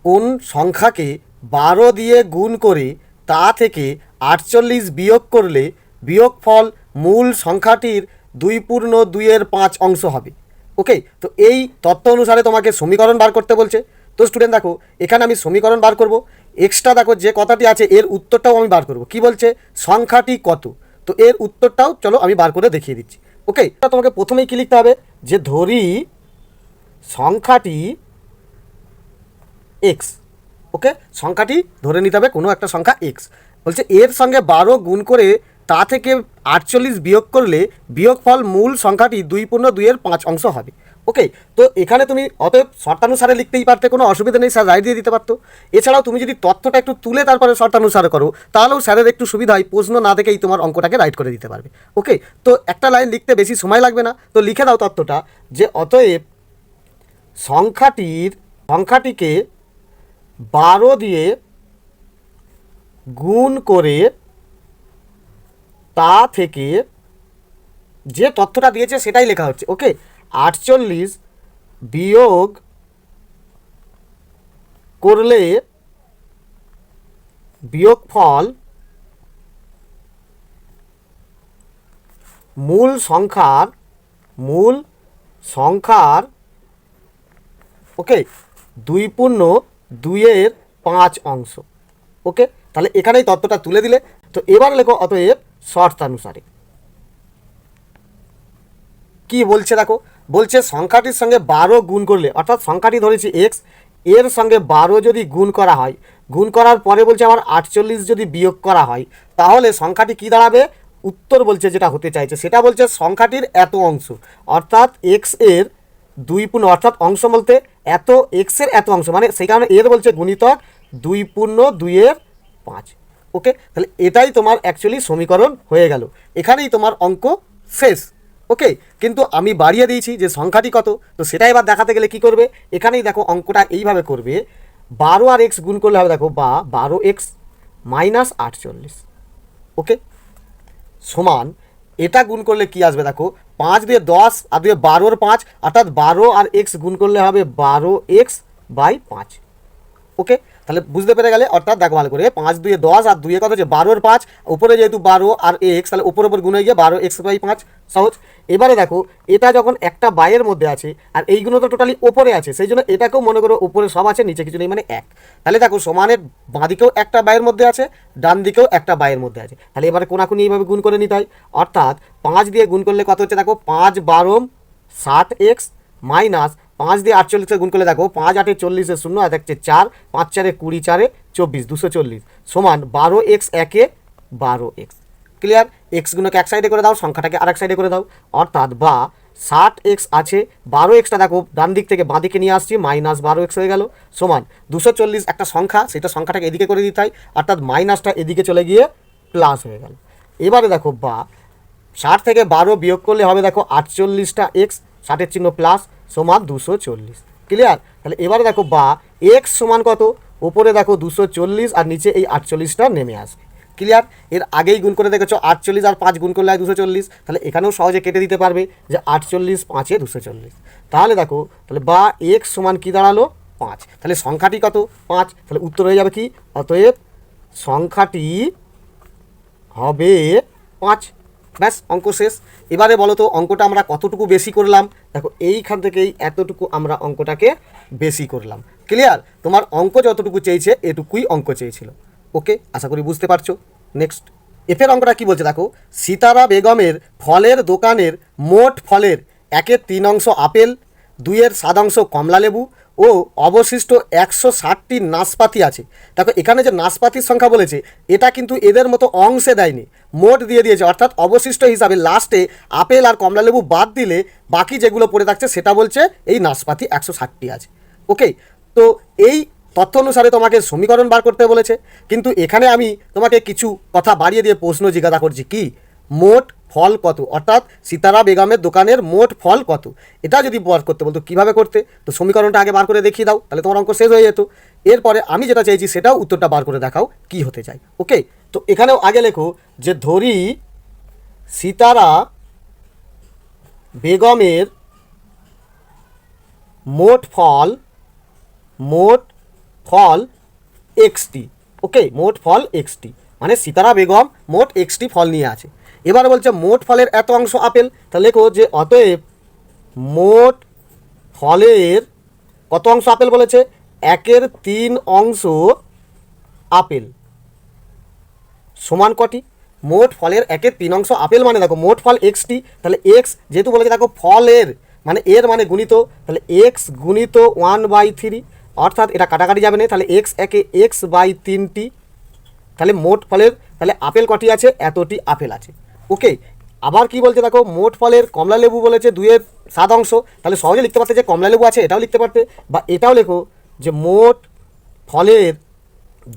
কোন সংখ্যাকে 12 দিয়ে গুণ করে তা থেকে 48 বিয়োগ করলে বিয়োগফল মূল সংখ্যাটির 2/2 অংশ হবে। ওকে, তো এই তত্ত্ব অনুসারে তোমাকে সমীকরণ বার করতে বলছে। তো স্টুডেন্ট দেখো এখানে আমি সমীকরণ বার করব, এক্সট্রা দেখো যে কথাটি আছে এর উত্তরটাও আমি বার করব। কি বলছে, সংখ্যাটি কত, তো এর উত্তরটাও চলো আমি বার করে দেখিয়ে দিচ্ছি। ওকে, তোমাকে প্রথমেই কি লিখতে হবে, যে ধরি সংখ্যাটি এক্স। ওকে, সংখ্যাটি ধরে নিতে হবে কোনো একটা সংখ্যা এক্স। বলছে এর সঙ্গে 12 গুণ করে তা থেকে 48 বিয়োগ করলে বিয়োগফল মূল সংখ্যাটি 2/2 অংশ হবে। ওকে, তো এখানে তুমি অতএব শর্তানুসারে লিখতেই পারতে, কোনো অসুবিধা নেই, স্যার রাইট দিয়ে দিতে পারতো। এছাড়াও তুমি যদি তথ্যটা একটু তুলে তারপরে শর্তানুসারে করো তাহলেও স্যারের একটু সুবিধা হয়, প্রশ্ন না দেখেই তোমার অঙ্কটাকে রাইট করে দিতে পারবে। ওকে, তো একটা লাইন লিখতে বেশি সময় লাগবে না, তো লিখে দাও তথ্যটা, যে অতএব সংখ্যাটিকে 12 দিয়ে গুণ করে তা থেকে যে তথ্যটা দিয়েছে সেটাই লেখা হচ্ছে। ওকে, 48 বিয়োগ করলে বিয়োগফল মূল সংখ্যার ওকে 2/2 অংশ। ওকে, তাহলে এখানেই তত্ত্বটা তুলে দিলে। তো এবার লেখো অতএব শর্তানুসারে কি বলছে দেখো, বলছে সংখ্যাটির সঙ্গে 12 গুণ করলে, অর্থাৎ সংখ্যাটি ধরেছি এক্স, এর সঙ্গে 12 যদি গুণ করা হয়, গুণ করার পরে বলছে আমার 48 যদি বিয়োগ করা হয়, তাহলে সংখ্যাটি কি দাঁড়াবে, উত্তর বলছে যেটা হতে চাইছে সেটা বলছে সংখ্যাটির এত অংশ, অর্থাৎ এক্স এর 2 অর্থাৎ অংশ বলতে এত, এক্স এর এত অংশ, মানে সেই কারণে এর বলছে গুণিতক 2/2 ওকে, তাহলে এটাই তোমার অ্যাকচুয়ালি সমীকরণ হয়ে গেল, এখানেই তোমার অঙ্ক শেষ। ওকে, কিন্তু আমি বাড়িয়ে দিয়েছি যে সংখ্যাটি কত, তো সেটা এবার দেখাতে গেলে কি করবে, এখানেই দেখো অঙ্কটা এইভাবে করবে, 12 আর এক্স গুণ করলে হবে দেখো, বা 12x মাইনাস 48। ওকে, সমান এটা গুণ করলে কি আসবে দেখো, 5 দিয়ে 10 আর 2 12 5, অর্থাৎ 12 আর এক্স গুণ করলে হবে 12x/5। ওকে, তাহলে বুঝতে পেরে গেলে, অর্থাৎ দেখো ভালো করে, 5 2 10 আর 2 কত হচ্ছে 12 5, উপরে যেহেতু 12 আর এক্স, তাহলে উপর গুণ হয়ে গিয়ে 12x/5 সহজ। এবারে দেখো এটা যখন একটা বাইয়ের মধ্যে আছে আর এইগুলো তো টোটালি ওপরে আছে, সেই জন্য এটাকেও মনে করো উপরে সব আছে নিচে কিছু নেই, মানে 1। তাহলে দেখো সমানের বাঁ দিকেও একটা বাইয়ের মধ্যে আছে, ডান দিকেও একটা বাইয়ের মধ্যে আছে, তাহলে এবারে কোনাকুনি এইভাবে গুণ করে নিতে হয়। অর্থাৎ 5 দিয়ে গুণ করলে কত হচ্ছে দেখো, 5 12 60x মাইনাস 5 দিয়ে 48 গুণ করলে দেখো, 5 8 40 0 আর দেখছে 4, 5 4 20 4 24 240 সমান 12x 1 12x। ক্লিয়ার? এক্স গুণকে এক সাইডে করে দাও, সংখ্যাটাকে আরেক সাইডে করে দাও, অর্থাৎ বা 60x আছে, 12xটা দেখো ডান দিক থেকে বাঁ দিকে নিয়ে আসছি, মাইনাস 12x হয়ে গেল, সমান 240 একটা সংখ্যা, সেটা সংখ্যাটাকে এদিকে করে দিতে হয়, অর্থাৎ মাইনাসটা এদিকে চলে গিয়ে প্লাস হয়ে গেল। এবারে দেখো বা 60 থেকে 12 বিয়োগ করলে হবে দেখো 48টা এক্স, 60-এর চিহ্ন প্লাস, সমান 240। ক্লিয়ার? তাহলে এবারে দেখো বা এক্স সমান কত, ওপরে দেখো 240 আর নিচে এই 48টা নেমে আসবে। ক্লিয়ার? এর আগেই গুণ করে দেখেছো 48 আর 5 গুণ করলে হয় 240, তাহলে এখানেও সহজে কেটে দিতে পারবে যে 48 5 240। তাহলে দেখো, তাহলে বা এক্স সমান কী দাঁড়ালো 5, তাহলে সংখ্যাটি কত 5, তাহলে উত্তর হয়ে যাবে কি, অতএব সংখ্যাটি হবে 5। ব্যাস অঙ্ক শেষ। এবারে বলো তো অঙ্কটা আমরা কতটুকু বেশি করলাম? দেখো এইখান থেকেই এতটুকু আমরা অঙ্কটাকে বেশি করলাম। ক্লিয়ার? তোমার অঙ্ক যতটুকু চেয়েছে এটুকুই অঙ্ক চেয়েছিল। ওকে, আশা করি বুঝতে পারছো। নেক্সট এফের অঙ্কটা কি বলছে দেখো, সিতারা বেগমের ফলের দোকানের মোট ফলের 1/3 আপেল, 2/7 কমলালেবু ও অবশিষ্ট 160টি নাশপাতি আছে। দেখো এখানে যে নাশপাতির সংখ্যা বলেছে এটা কিন্তু এদের মতো অংশে দেয়নি, মোট দিয়ে দিয়েছে। অর্থাৎ অবশিষ্ট হিসাবে লাস্টে আপেল আর কমলালেবু বাদ দিলে বাকি যেগুলো পড়ে থাকছে সেটা বলছে এই নাশপাতি 160টি আছে। ওকে, তো এই তথ্য অনুসারে তোমাকে সমীকরণ বার করতে বলেছে, কিন্তু এখানে আমি তোমাকে কিছু কথা বাড়িয়ে দিয়ে প্রশ্ন জিজ্ঞাসা করছি কি, মোট ফল কত, অর্থাৎ সিতারা বেগমের দোকানের মোট ফল কত, এটা যদি বার করতে বলতো কীভাবে করতে, তো সমীকরণটা আগে বার করে দেখিয়ে দাও, তাহলে তোমার অঙ্ক শেষ হয়ে যেত। এরপরে আমি যেটা চাইছি সেটাও উত্তরটা বার করে দেখাও কি হতে চাই। ওকে, তো এখানেও আগে লেখো যে ধরি সিতারা বেগমের মোট ফল এক্সটি। ওকে, মোট ফল এক্সটি মানে সিতারা বেগম মোট এক্সটি ফল নিয়ে আছে। এবার বলছে মোট ফলের এত অংশ আপেল, তাহলে লেখো যে অতএব মোট ফলের কত অংশ আপেল বলেছে, 1/3 অংশ আপেল সমান কটি, মোট ফলের 1/3 অংশ আপেল মানে দেখো মোট ফল এক্সটি, তাহলে এক্স যেহেতু বলেছে দেখো ফলের মানে এর মানে গুণিত, তাহলে এক্স গুণিত 1/3, অর্থাৎ এটা কাটাকাটি যাবে না, তাহলে এক্স একে x/3টি, তাহলে মোট ফলের তাহলে আপেল কটি আছে, এতটি আপেল আছে। ওকে, আবার কি বলছে দেখো মোট ফলের কমলালেবু বলেছে 2/7 অংশ, তাহলে সহজে লিখতে পারতে যে কমলালেবু আছে, এটাও লিখতে পারতে, বা এটাও লেখো যে মোট ফলের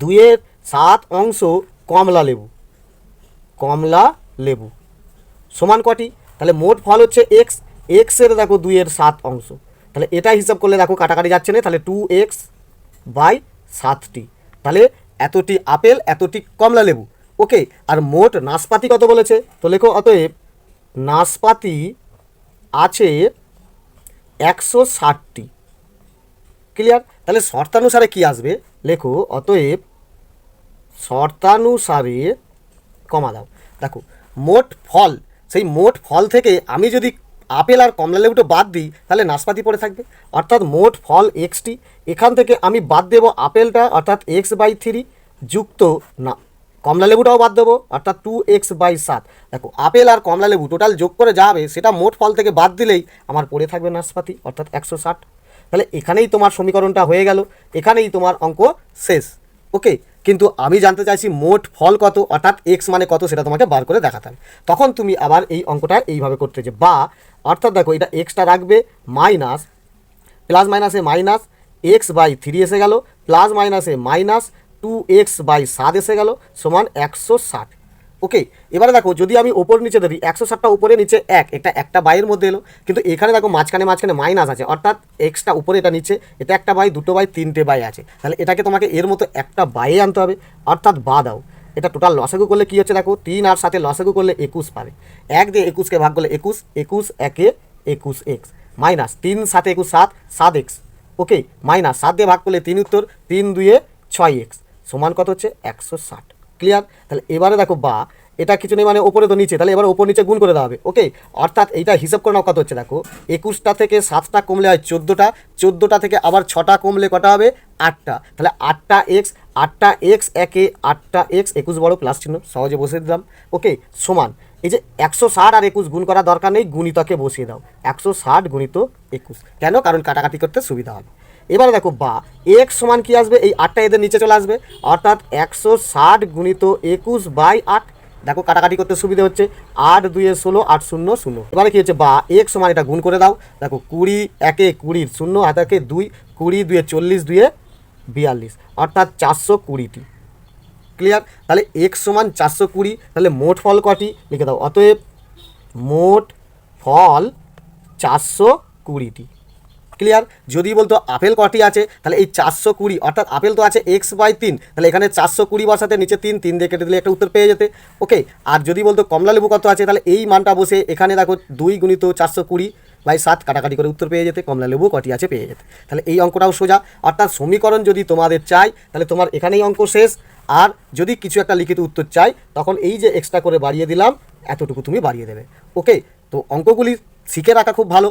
2/7 অংশ কমলা লেবু সমান কটি, তাহলে মোট ফল হচ্ছে এক্সের দেখো 2/7 অংশ, তাহলে এটা হিসাব করলে দেখো কাটাকাটি যাচ্ছে না, তাহলে 2x/7টি, তাহলে এতটি আপেল এতটি কমলা লেবু। ওকে, আর মোট নাশপাতি কত বলেছে, তো লেখো অতএব নাশপাতি আছে 160টি। ক্লিয়ার? তাহলে শর্তানুসারে কি আসবে, লেখো অতএব শর্তানুসারে কমা দাও। দেখো মোট ফল, সেই মোট ফল থেকে আমি যদি আপেল আর কমলা লেবুটা বাদ দিই তাহলে নাশপাতি পড়ে থাকবে, অর্থাৎ মোট ফল এক্সটি, এখান থেকে আমি বাদ দেবো আপেলটা অর্থাৎ x/3 যুক্ত না কমলা লেবুটাও বাদ দেবো অর্থাৎ 2x/7। দেখো আপেল আর কমলা লেবু টোটাল যোগ করে যাবে সেটা মোট ফল থেকে বাদ দিলেই আমার পড়ে থাকবে নাশপাতি অর্থাৎ 160। তাহলে এখানেই তোমার সমীকরণটা হয়ে গেল, এখানেই তোমার অঙ্ক শেষ। ওকে, কিন্তু আমি জানতে চাইছি মোট ফল কত অর্থাৎ এক্স মানে কত সেটা তোমাকে বার করে দেখাতে হবে। তখন তুমি আবার এই অঙ্কটা এইভাবে করতে যে বা অর্থাৎ দেখো এটা এক্সটা রাখবে মাইনাস প্লাস মাইনাসে মাইনাস x/3 এসে গেল, প্লাস মাইনাসে মাইনাস 2x/7 এসে গেল সমান 160। ওকে, এবারে দেখো যদি আমি ওপর নিচে ধরি 160টা উপরে নিচে একটা বাইয়ের মধ্যে এলো, কিন্তু এখানে দেখো মাঝখানে মাইনাস আছে, অর্থাৎ এক্সটা উপরে এটা নিচে, এটা একটা বাই, দুটো বাই, তিনটে বাই আছে, তাহলে এটাকে তোমাকে এর মতো একটা বাইয়ে আনতে হবে, অর্থাৎ বা দাও। এটা টোটাল লসাগু করলে কী হচ্ছে দেখো 3 আর 7 লসাগু করলে 21 পাবে, 1 দিয়ে 21কে ভাগ করলে 21, 21 একে 21x মাইনাস 3 7 21 7x। ওকে, মাইনাস 7 দিয়ে ভাগ করলে 3 উত্তর, 3 2 6x সমান কত হচ্ছে 160। ক্লিয়ার? তাহলে এবারে দেখো বা এটা কিছু নেই মানে ওপরে তো নিচে, তাহলে এবার ওপর নিচে গুণ করে দেওয়া হবে। ওকে, অর্থাৎ এইটা হিসাব করে নাও কত হচ্ছে দেখো 21টা থেকে 7টা কমলে হয় 14টা, 14টা থেকে আবার 6টা কমলে কটা হবে 8টা, তাহলে 8টা x একে 8টা x 21 বড় প্লাস চিহ্ন সহজে বসিয়ে দিলাম। ওকে, সমান এই যে 160 আর 21 গুণ করার দরকার নেই, গুণিতকে বসিয়ে দাও 160 গুণিত 21, কেন? কারণ কাটাকাটি করতে সুবিধা হবে। এবারে দেখো বা x সমান কি আসবে, এই 8টা এদের নিচে চলে আসবে, অর্থাৎ 160 গুণিত 21/8। দেখো কাটাকাটি করতে সুবিধা হচ্ছে, 8 2 16 8 0 0। এবারে কি হচ্ছে বা x সমান এটা গুণ করে দাও, দেখো 20 একে 20 0 হাতে 2, 20 2 40 2 42 অর্থাৎ 420টি। ক্লিয়ার? তাহলে x সমান 420, তাহলে মোট ফল কটি লিখে দাও, অতএব মোট ফল 420টি। ক্লিয়ার? যদি বলতো আপেল কটি আছে, তাহলে এই 420, অর্থাৎ আপেল তো আছে x/3, তাহলে এখানে 420 বসাতে, নিচে 3 দিয়ে কেটে দিলে একটা উত্তর পেয়ে যেতে। ওকে, আর যদি বলতো কমলা লেবু কত আছে, তাহলে এই মানটা বসে এখানে দেখো 2 গুণিত 420/7 কাটাকাটি করে উত্তর পেয়ে যেতে, কমলা লেবু কটি আছে পেয়ে যেতে। তাহলে এই অঙ্কটাও সোজা, অর্থাৎ সমীকরণ যদি তোমাদের চাই তাহলে তোমার এখানেই অঙ্ক শেষ। আর যদি কিছু একটা লিখিত উত্তর চাই, তখন এই যে এক্সট্রা করে বাড়িয়ে দিলাম, এতটুকু তুমি বাড়িয়ে দেবে। ওকে, তো অঙ্কগুলি শিখে রাখা খুব ভালো।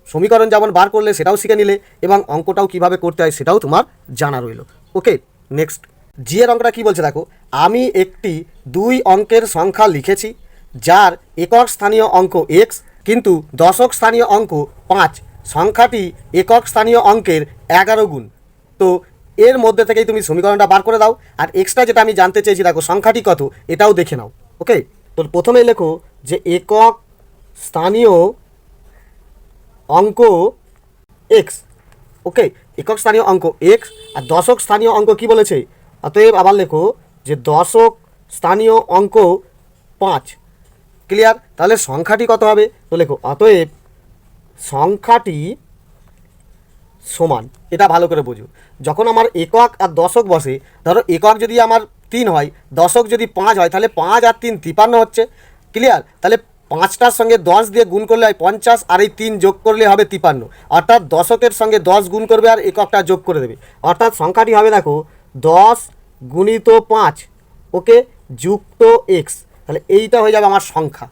সমীকরণ যেমন বার করলে সেটাও শিখে নিলে, এবং অঙ্কটাও কিভাবে করতে হয় সেটাও তোমার জানা রইল। ওকে, নেক্সট জি এর অঙ্কটা কী বলছে দেখো, আমি একটি 2 অঙ্কের সংখ্যা লিখেছি যার একক স্থানীয় অঙ্ক এক্স, কিন্তু দশক স্থানীয় অঙ্ক 5। সংখ্যাটি একক স্থানীয় অঙ্কের 11 গুণ। তো এর মধ্যে থেকেই তুমি সমীকরণটা বার করে দাও। আর এক্সট্রা যেটা আমি জানতে চেয়েছি দেখো, সংখ্যাটি কত এটাও দেখে নাও। ওকে, তো প্রথমেই লেখো যে একক স্থানীয় অঙ্ক এক্স। ওকে, একক স্থানীয় অঙ্ক এক্স, আর দশক স্থানীয় অঙ্ক কি বলেছে, অতএব আবার লেখো যে দশক স্থানীয় অঙ্ক 5। ক্লিয়ার? তাহলে সংখ্যাটি কত হবে, তো লেখো অতএব সংখ্যাটি সমান। এটা ভালো করে বুঝো, যখন আমার একক আর দশক বসে, ধরো একক যদি আমার 3 হয়, দশক যদি 5 হয়, তাহলে 5 আর 3 53 হচ্ছে। ক্লিয়ার? তাহলে 5টার সঙ্গে 10 দিয়ে গুণ করলে হয় 50, আর এই 3 যোগ করলে হবে 53, অর্থাৎ দশকের সঙ্গে 10 গুণ করবে আর এককটা যোগ করে দেবে, অর্থাৎ সংখ্যাটি হবে দেখো 10 গুণিত 5, ওকে, যুক্ত এক্স। তাহলে এইটা হয়ে যাবে আমার সংখ্যা।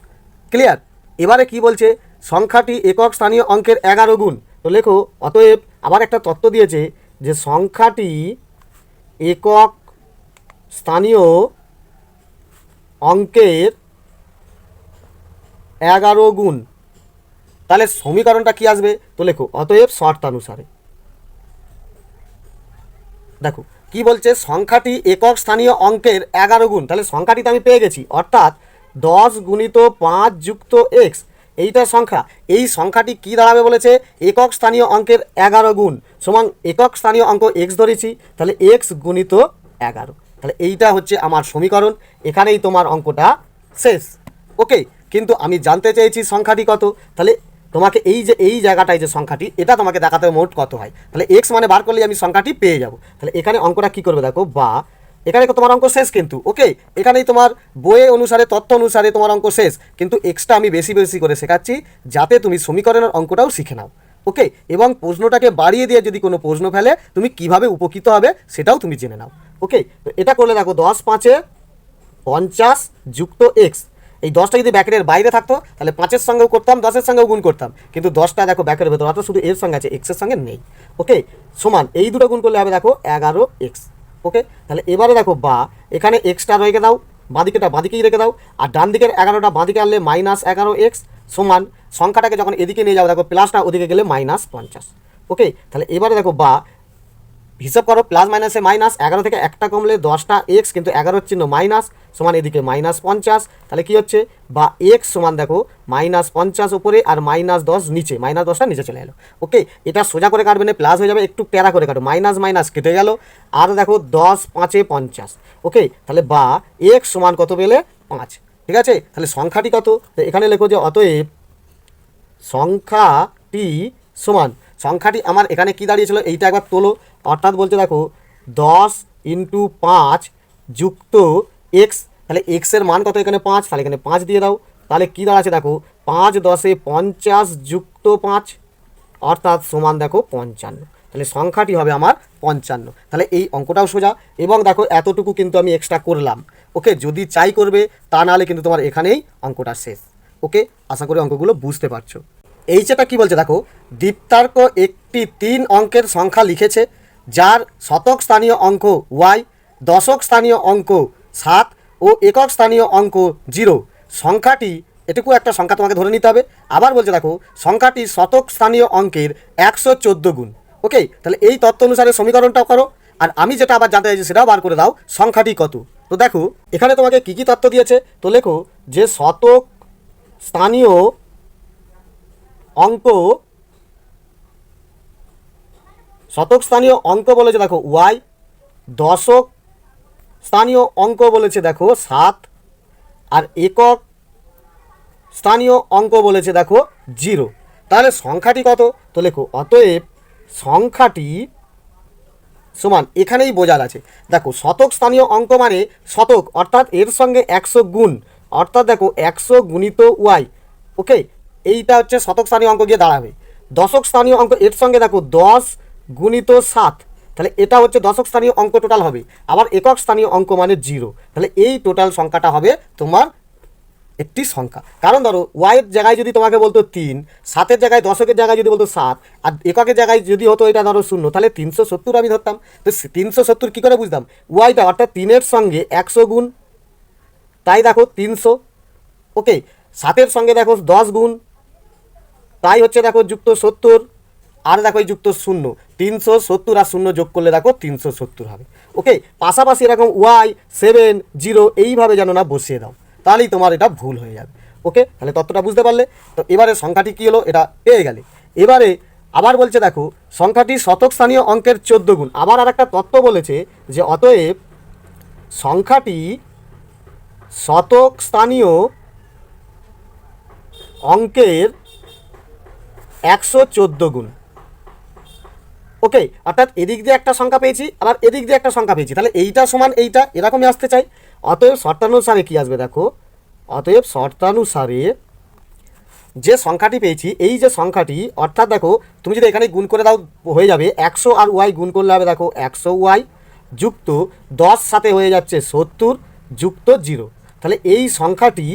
ক্লিয়ার? এবারে কি বলছে, সংখ্যাটি একক স্থানীয় অঙ্কের 11 গুণ। তো লেখো অতএব, আবার একটা তত্ত্ব দিয়েছে যে সংখ্যাটি একক স্থানীয় অঙ্কের 11 গুণ। তাহলে সমীকরণটা কি আসবে, তো লেখো অতএব শর্তানুসারে। দেখো কি বলছে, সংখ্যাটি একক স্থানীয় অঙ্কের 11 গুণ। তাহলে সংখ্যাটি তো আমি পেয়ে গেছি, অর্থাৎ 10 গুণিত 5 যুক্ত এক্স, এইটা সংখ্যা। এই সংখ্যাটি কি দাঁড়াবে বলেছে, একক স্থানীয় অঙ্কের 11 গুণ সমান একক স্থানীয় অঙ্ক এক্স ধরেছি, তাহলে এক্স গুণিত 11। তাহলে এইটা হচ্ছে আমার সমীকরণ। এখানেই তোমার অঙ্কটা শেষ। ওকে, কিন্তু আমি জানতে চেয়েছি সংখ্যাটি কত। তাহলে তোমাকে এই জায়গাটায় যে সংখ্যাটি, এটা তোমাকে দেখাতে হবে মোট কত হয়। তাহলে এক্স মানে বার করলে আমি সংখ্যাটি পেয়ে যাব। তাহলে এখানে অঙ্কটা কি করবে দেখো, বা এখানে তোমার অঙ্ক শেষ কিন্তু। ওকে, এখানেই তোমার বইয়ে অনুসারে, তথ্য অনুসারে তোমার অঙ্ক শেষ, কিন্তু এক্সট্রা আমি বেশি বেশি করে শেখাচ্ছি যাতে তুমি সমীকরণের অঙ্কটাও শিখে নাও। ওকে, এবং প্রশ্নটাকে বাড়িয়ে দিয়ে যদি কোনো প্রশ্ন ফেলে তুমি কিভাবে উপকৃত হবে সেটাও তুমি জেনে নাও। ওকে, তো এটা করলে দেখো 10 5 50 যুক্ত এক্স। এই 10টা যদি ব্যাকেটের বাইরে থাকতো তাহলে 5-এর সঙ্গেও করতাম, 10-এর সঙ্গেও গুণ করতাম, কিন্তু 10টা দেখো ব্যাকেটের ভেতর, অর্থাৎ শুধু এর সঙ্গে আছে, এক্সের সঙ্গে নেই। ওকে, সমান এই দুটো গুণ করলে হবে দেখো 11 এক্স। ওকে, তাহলে এবারে দেখো, বা এখানে এক্সটা রেখে দাও, বাঁদিকেটা বাঁদিকেই রেখে দাও, আর ডান দিকের 11টা বাঁদিকে আনলে -11 এক্স সমান সংখ্যাটাকে যখন এদিকে নিয়ে যাও দেখো প্লাসটা ওদিকে গেলে -50। ওকে, তাহলে এবারে দেখো, বা হিসাব করো, প্লাস মাইনাসে মাইনাস, 11 থেকে একটা কমলে 10টা এক্স, কিন্তু 11 চিহ্ন মাইনাস সমান এদিকে -50। তাহলে কি হচ্ছে, বা এক্স সমান দেখো -50 উপরে আর -10 নিচে, -10টা নিচে চলে এলো। ওকে, এটা সোজা করে কাটবে না, প্লাস হয়ে যাবে, একটু টেরা করে কাটো, মাইনাস মাইনাস কেটে গেল, আর দেখো 10 5 50। ওকে, তাহলে বা এক্স সমান কত পেলে 5। ঠিক আছে, তাহলে সংখ্যাটি কত, এখানে লেখো যে অতএব সংখ্যাটি সমান, সংখ্যাটি আমার এখানে কি দাঁড়িয়েছিল এইটা একবার তোলো, অর্থাৎ বলছে দেখো 10 × 5 যুক্ত এক্স। তাহলে এক্সের মান কত এখানে 5, তাহলে এখানে 5 দিয়ে দাও। তাহলে কী দাঁড়াচ্ছে দেখো, 5 10 50 যুক্ত 5, অর্থাৎ সমান দেখো 55। তাহলে সংখ্যাটি হবে আমার 55। তাহলে এই অঙ্কটাও সোজা, এবং দেখো এতটুকু কিন্তু আমি এক্সট্রা করলাম। ওকে, যদি চাই করবে, তা নাহলে কিন্তু তোমার এখানেই অঙ্কটা শেষ। ওকে, আশা করি অঙ্কগুলো বুঝতে পারছো। এই যেটা কী বলছে দেখো, দীপ্তার্ক একটি 3 অঙ্কের সংখ্যা লিখেছে যার শতক স্থানীয় অঙ্ক ওয়াই, দশক স্থানীয় অঙ্ক 7 ও একক স্থানীয় অঙ্ক 0। সংখ্যাটি, এটুকু একটা সংখ্যা তোমাকে ধরে নিতে হবে। আবার বলছে দেখো, সংখ্যাটি শতক স্থানীয় অঙ্কের 114 গুণ। ওকে, তাহলে এই তথ্য অনুসারে সমীকরণটাও করো, আর আমি যেটা আবার জানতে চাইছি সেটাও বার করে দাও, সংখ্যাটি কত। তো দেখো এখানে তোমাকে কী কী তথ্য দিয়েছে, তো লেখো যে শতক স্থানীয় অঙ্ক, শতক স্থানীয় অঙ্ক বলেছে দেখো ওয়াই, দশক স্থানীয় অঙ্ক বলেছে দেখো 7, আর একক স্থানীয় অঙ্ক বলেছে দেখো 0। তাহলে সংখ্যাটি কত, তো লেখো অতএব সংখ্যাটি সমান, এখানেই বোঝার আছে। দেখো শতক স্থানীয় অঙ্ক মানে শতক অর্থাৎ এর সঙ্গে 100 গুণ, অর্থাৎ দেখো 100 গুণিত ওয়াই। ওকে, এইটা হচ্ছে শতক স্থানীয় অঙ্ক গিয়ে দাঁড়াবে। দশক স্থানীয় অঙ্ক এর সঙ্গে দেখো 10 গুণিত 7, তাহলে এটা হচ্ছে দশক স্থানীয় অঙ্ক টোটাল হবে। আবার একক স্থানীয় অঙ্ক মানে 0, তাহলে এই টোটাল সংখ্যাটা হবে তোমার একটি সংখ্যা। কারণ ধরো ওয়াইয়ের জায়গায় যদি তোমাকে বলতো 3, 7-এর জায়গায় দশকের জায়গায় যদি বলতো 7, আর এককের জায়গায় যদি হতো এটা ধরো 0, তাহলে 370 আমি ধরতাম। তো 370 কী করে বুঝতাম? ওয়াইটা অর্থাৎ 3-এর সঙ্গে 100 গুণ, তাই দেখো 300। ওকে, 7-এর সঙ্গে দেখো 10 গুণ, তাই হচ্ছে দেখো যুক্ত 70, আর দেখো এই যুক্ত 0, 370 আর 0 যোগ করলে দেখো 370 হবে। ওকে, পাশাপাশি এরকম ওয়াই 7 0 এইভাবে যেন না বসিয়ে দাও, তাহলেই তোমার এটা ভুল হয়ে যাবে। ওকে, তাহলে তত্ত্বটা বুঝতে পারলে? তো এবারে সংখ্যাটি কী হলো এটা পেয়ে গেলে। এবারে আবার বলছে দেখো সংখ্যাটি শতক স্থানীয় অঙ্কের 14 গুণ। আবার আর একটা তত্ত্ব বলেছে যে অতএব সংখ্যাটি শতক স্থানীয় অঙ্কের 114 গুণ। ওকে, অর্থাৎ এদিক দিয়ে একটা সংখ্যা পেয়েছি, আবার এদিক দিয়ে একটা সংখ্যা পেয়েছি, তাহলে এইটা সমান এইটা, এরকমই আসতে চাই। অতএব শর্তানুসারে কী আসবে দেখো, অতএব শর্তানুসারে যে সংখ্যাটি পেয়েছি, এই যে সংখ্যাটি, অর্থাৎ দেখো তুমি যদি এখানে গুণ করে দাও হয়ে যাবে 100 আর ওয়াই গুণ করলে হবে দেখো 100 ওয়াই যুক্ত 10 সাথে হয়ে যাচ্ছে 70 যুক্ত 0। তাহলে এই সংখ্যাটি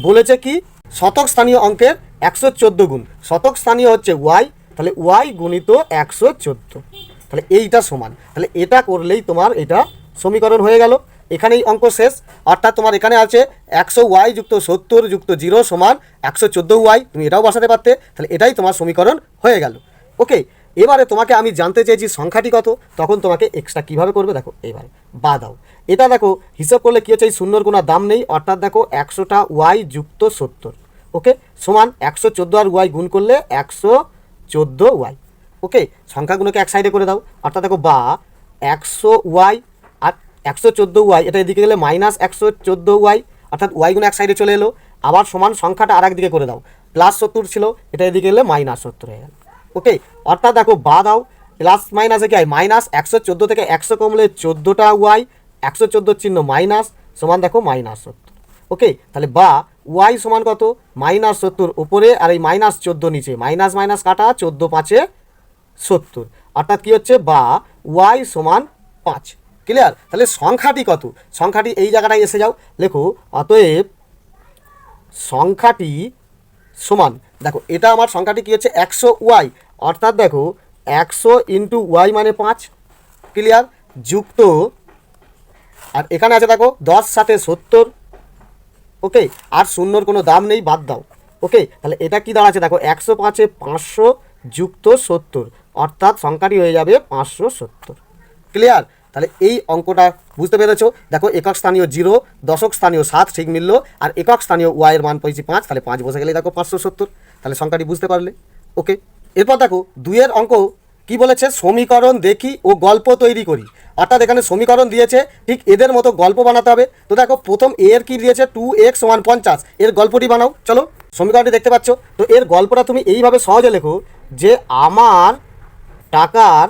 বলেছে কি শতক স্থানীয় অঙ্কের 114 গুণ। শতক স্থানীয় হচ্ছে ওয়াই, তাহলে ওয়াই গুণিত 114, তাহলে এইটা সমান। তাহলে এটা করলেই তোমার এটা সমীকরণ হয়ে গেল। এখানেই অঙ্ক শেষ। অর্থাৎ তোমার এখানে আছে 100 ওয়াই যুক্ত 70 যুক্ত 0 সমান 114 ওয়াই, তুমি এটাও বসাতে পারতে, তাহলে এটাই তোমার সমীকরণ হয়ে গেল। ওকে, এবারে তোমাকে আমি জানতে চেয়েছি সংখ্যাটি কত, তখন তোমাকে এক্সট্রা কীভাবে করবে দেখো, এবারে বা দাও। এটা দেখো হিসাব করলে কী হচ্ছে, এই শূন্যর কোনো দাম নেই, অর্থাৎ দেখো 100টা ওয়াই যুক্ত 70, ওকে, সমান 114 আর ওয়াই গুণ করলে 114 ওয়াই। ওকে, সংখ্যাগুলোকে এক সাইডে করে দাও, অর্থাৎ দেখো বা 100 ওয়াই আর 114 ওয়াই, এটা এদিকে গেলে মাইনাস 114 ওয়াই, অর্থাৎ ওয়াইগুলো এক সাইডে চলে এলো। আবার সমান সংখ্যাটা আর একদিকে করে দাও, প্লাস 70 ছিল, এটা এদিকে গেলে মাইনাস 70 হয়ে গেল। ওকে, অর্থাৎ দেখো বা দাও, প্লাস মাইনাসে কি হয়, মাইনাস 114 থেকে 100 কমলে 14টা ওয়াই, 114 চিহ্ন মাইনাস সমান দেখো মাইনাস 70। ওকে, তাহলে বা ওয়াই সমান কত, মাইনাস 70 উপরে আর এই মাইনাস 14 নিচে, মাইনাস মাইনাস কাটা 14 5 70, অর্থাৎ কী হচ্ছে বা ওয়াই সমান 5। ক্লিয়ার? তাহলে সংখ্যাটি কত, সংখ্যাটি এই জায়গাটায় এসে যাও, লেখো অতএব সংখ্যাটি সমান, দেখো এটা আমার সংখ্যাটি কী হচ্ছে 100 ওয়াই, অর্থাৎ দেখো 100 ইন্টু ওয়াই মানে 5, ক্লিয়ার, যুক্ত, আর এখানে আছে দেখো 10 সাথে 70। ওকে, আর শূন্যর কোনো দাম নেই, বাদ দাও। ওকে, তাহলে এটা কি দাঁড়াচ্ছে দেখো 105 500 যুক্ত 70, অর্থাৎ সংখ্যাটি হয়ে যাবে 570। ক্লিয়ার? তাহলে এই অঙ্কটা বুঝতে পেরেছো? দেখো একক স্থানীয় 0, দশক স্থানীয় 7 ঠিক মিলল, আর একক স্থানীয় ওয়াইয়ের মান পেয়েছি 5, তাহলে 5 বসে গেলে দেখো 570, তাহলে সংখ্যাটি বুঝতে পারলে। ওকে, এরপর দেখো 2-এর অঙ্ক কি বলেছে, সমীকরণ দেখি ও গল্প তৈরি করি। অর্থাৎ এখানে সমীকরণ দিয়েছে, ঠিক এদের মতো গল্প বানাতে হবে। তো দেখো প্রথম এর কি দিয়েছে 2x = 50, এর গল্পটি বানাও। চলো, সমীকরণটি দেখতে পাচ্ছ, তো এর গল্পটা তুমি এইভাবে সহজে লেখো যে আমার টাকার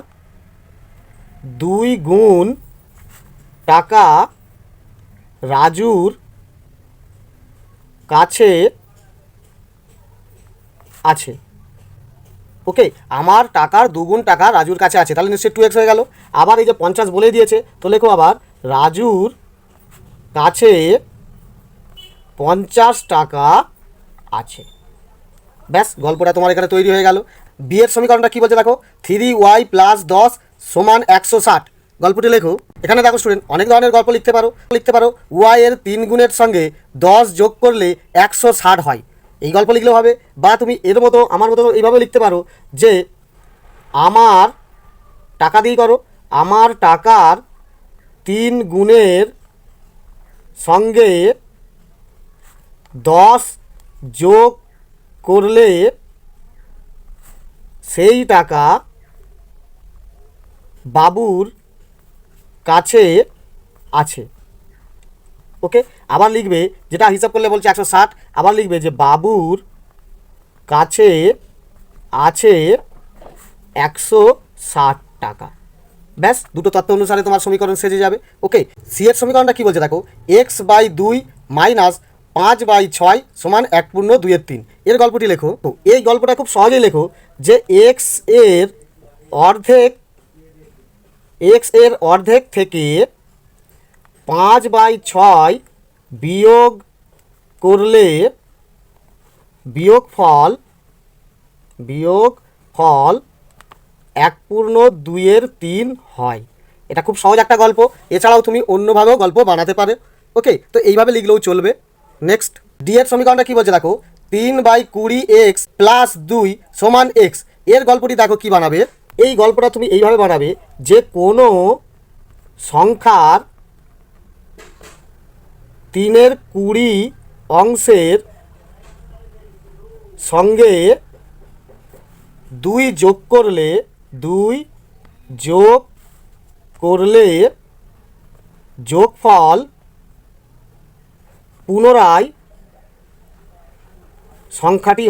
2 গুণ টাকা রাজুর কাছে আছে। ওকে, আমার টাকার 2 গুণ টাকা রাজুর কাছে আছে, তাহলে নিশ্চয়ই 2x হয়ে গেল। আবার এই যে 50 বলে দিয়েছে, তো লেখো আবার রাজুর কাছে 50 টাকা আছে। ব্যাস, গল্পটা তোমার এখানে তৈরি হয়ে গেল। বিয়ের সমীকরণটা কী বলছে দেখো, 3y + 10 = 160। গল্পটি লেখো। এখানে দেখো স্টুডেন্ট অনেক ধরনের গল্প লিখতে পারো। y এর 3 গুণের সঙ্গে 10 যোগ করলে 160 হয়, এই গল্প লিখলেও হবে। বা তুমি এর মতো আমার মতো এইভাবে লিখতে পারো যে আমার টাকা দিয়ে করো, আমার টাকার 3 গুণের সঙ্গে 10 যোগ করলে সেই টাকা বাবুর কাছে আছে। ওকে, আবার লিখবে, যেটা হিসাব করলে বলছে 160, আবার লিখবে যে বাবুর কাছে আছে 60 টাকা। ব্যাস, দুটো তত্ত্ব অনুসারে তোমার সমীকরণ সেজে যাবে। ওকে, সি এর সমীকরণটা কী বলছে দেখো, x/2 মাইনাস 5/6 সমান 1/2/3। এর গল্পটি লেখো। তো এই গল্পটা খুব সহজেই লেখো যে এক্স এর অর্ধেক থেকে 5/6 বিয়োগ করলে বিয়োগফল 1/2/3 হয়। এটা খুব সহজ একটা গল্প। এছাড়াও তুমি অন্যভাবেও গল্প বানাতে পারে। ওকে, তো এইভাবে লিখলেও চলবে। নেক্সট, ডি এর সমীকরণটা কী বলছে দেখো, 3/20x প্লাস 2 সমান x। এর গল্পটি দেখো কি বানাবে। এই গল্পটা তুমি এইভাবে বানাবে যে কোনো সংখ্যার 3/20 অংশের সঙ্গে 2 যোগ করলে যোগফল পুনরায় সংখ্যাটি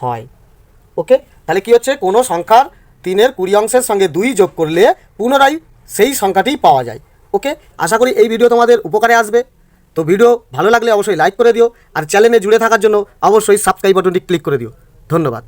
হয়। ওকে, তাহলে কি হচ্ছে, কোনো সংখ্যার 3/20 অংশের সঙ্গে 2 যোগ করলে পুনরায় সেই সংখ্যাটি পাওয়া যায়। ওকে, আশা করি এই ভিডিও তোমাদের উপকারে আসবে। তো ভিডিও ভালো লাগলে অবশ্যই লাইক করে দিও, আর চ্যানেলে জুড়ে থাকার জন্য অবশ্যই সাবস্ক্রাইব বাটনটি ক্লিক করে দিও। ধন্যবাদ।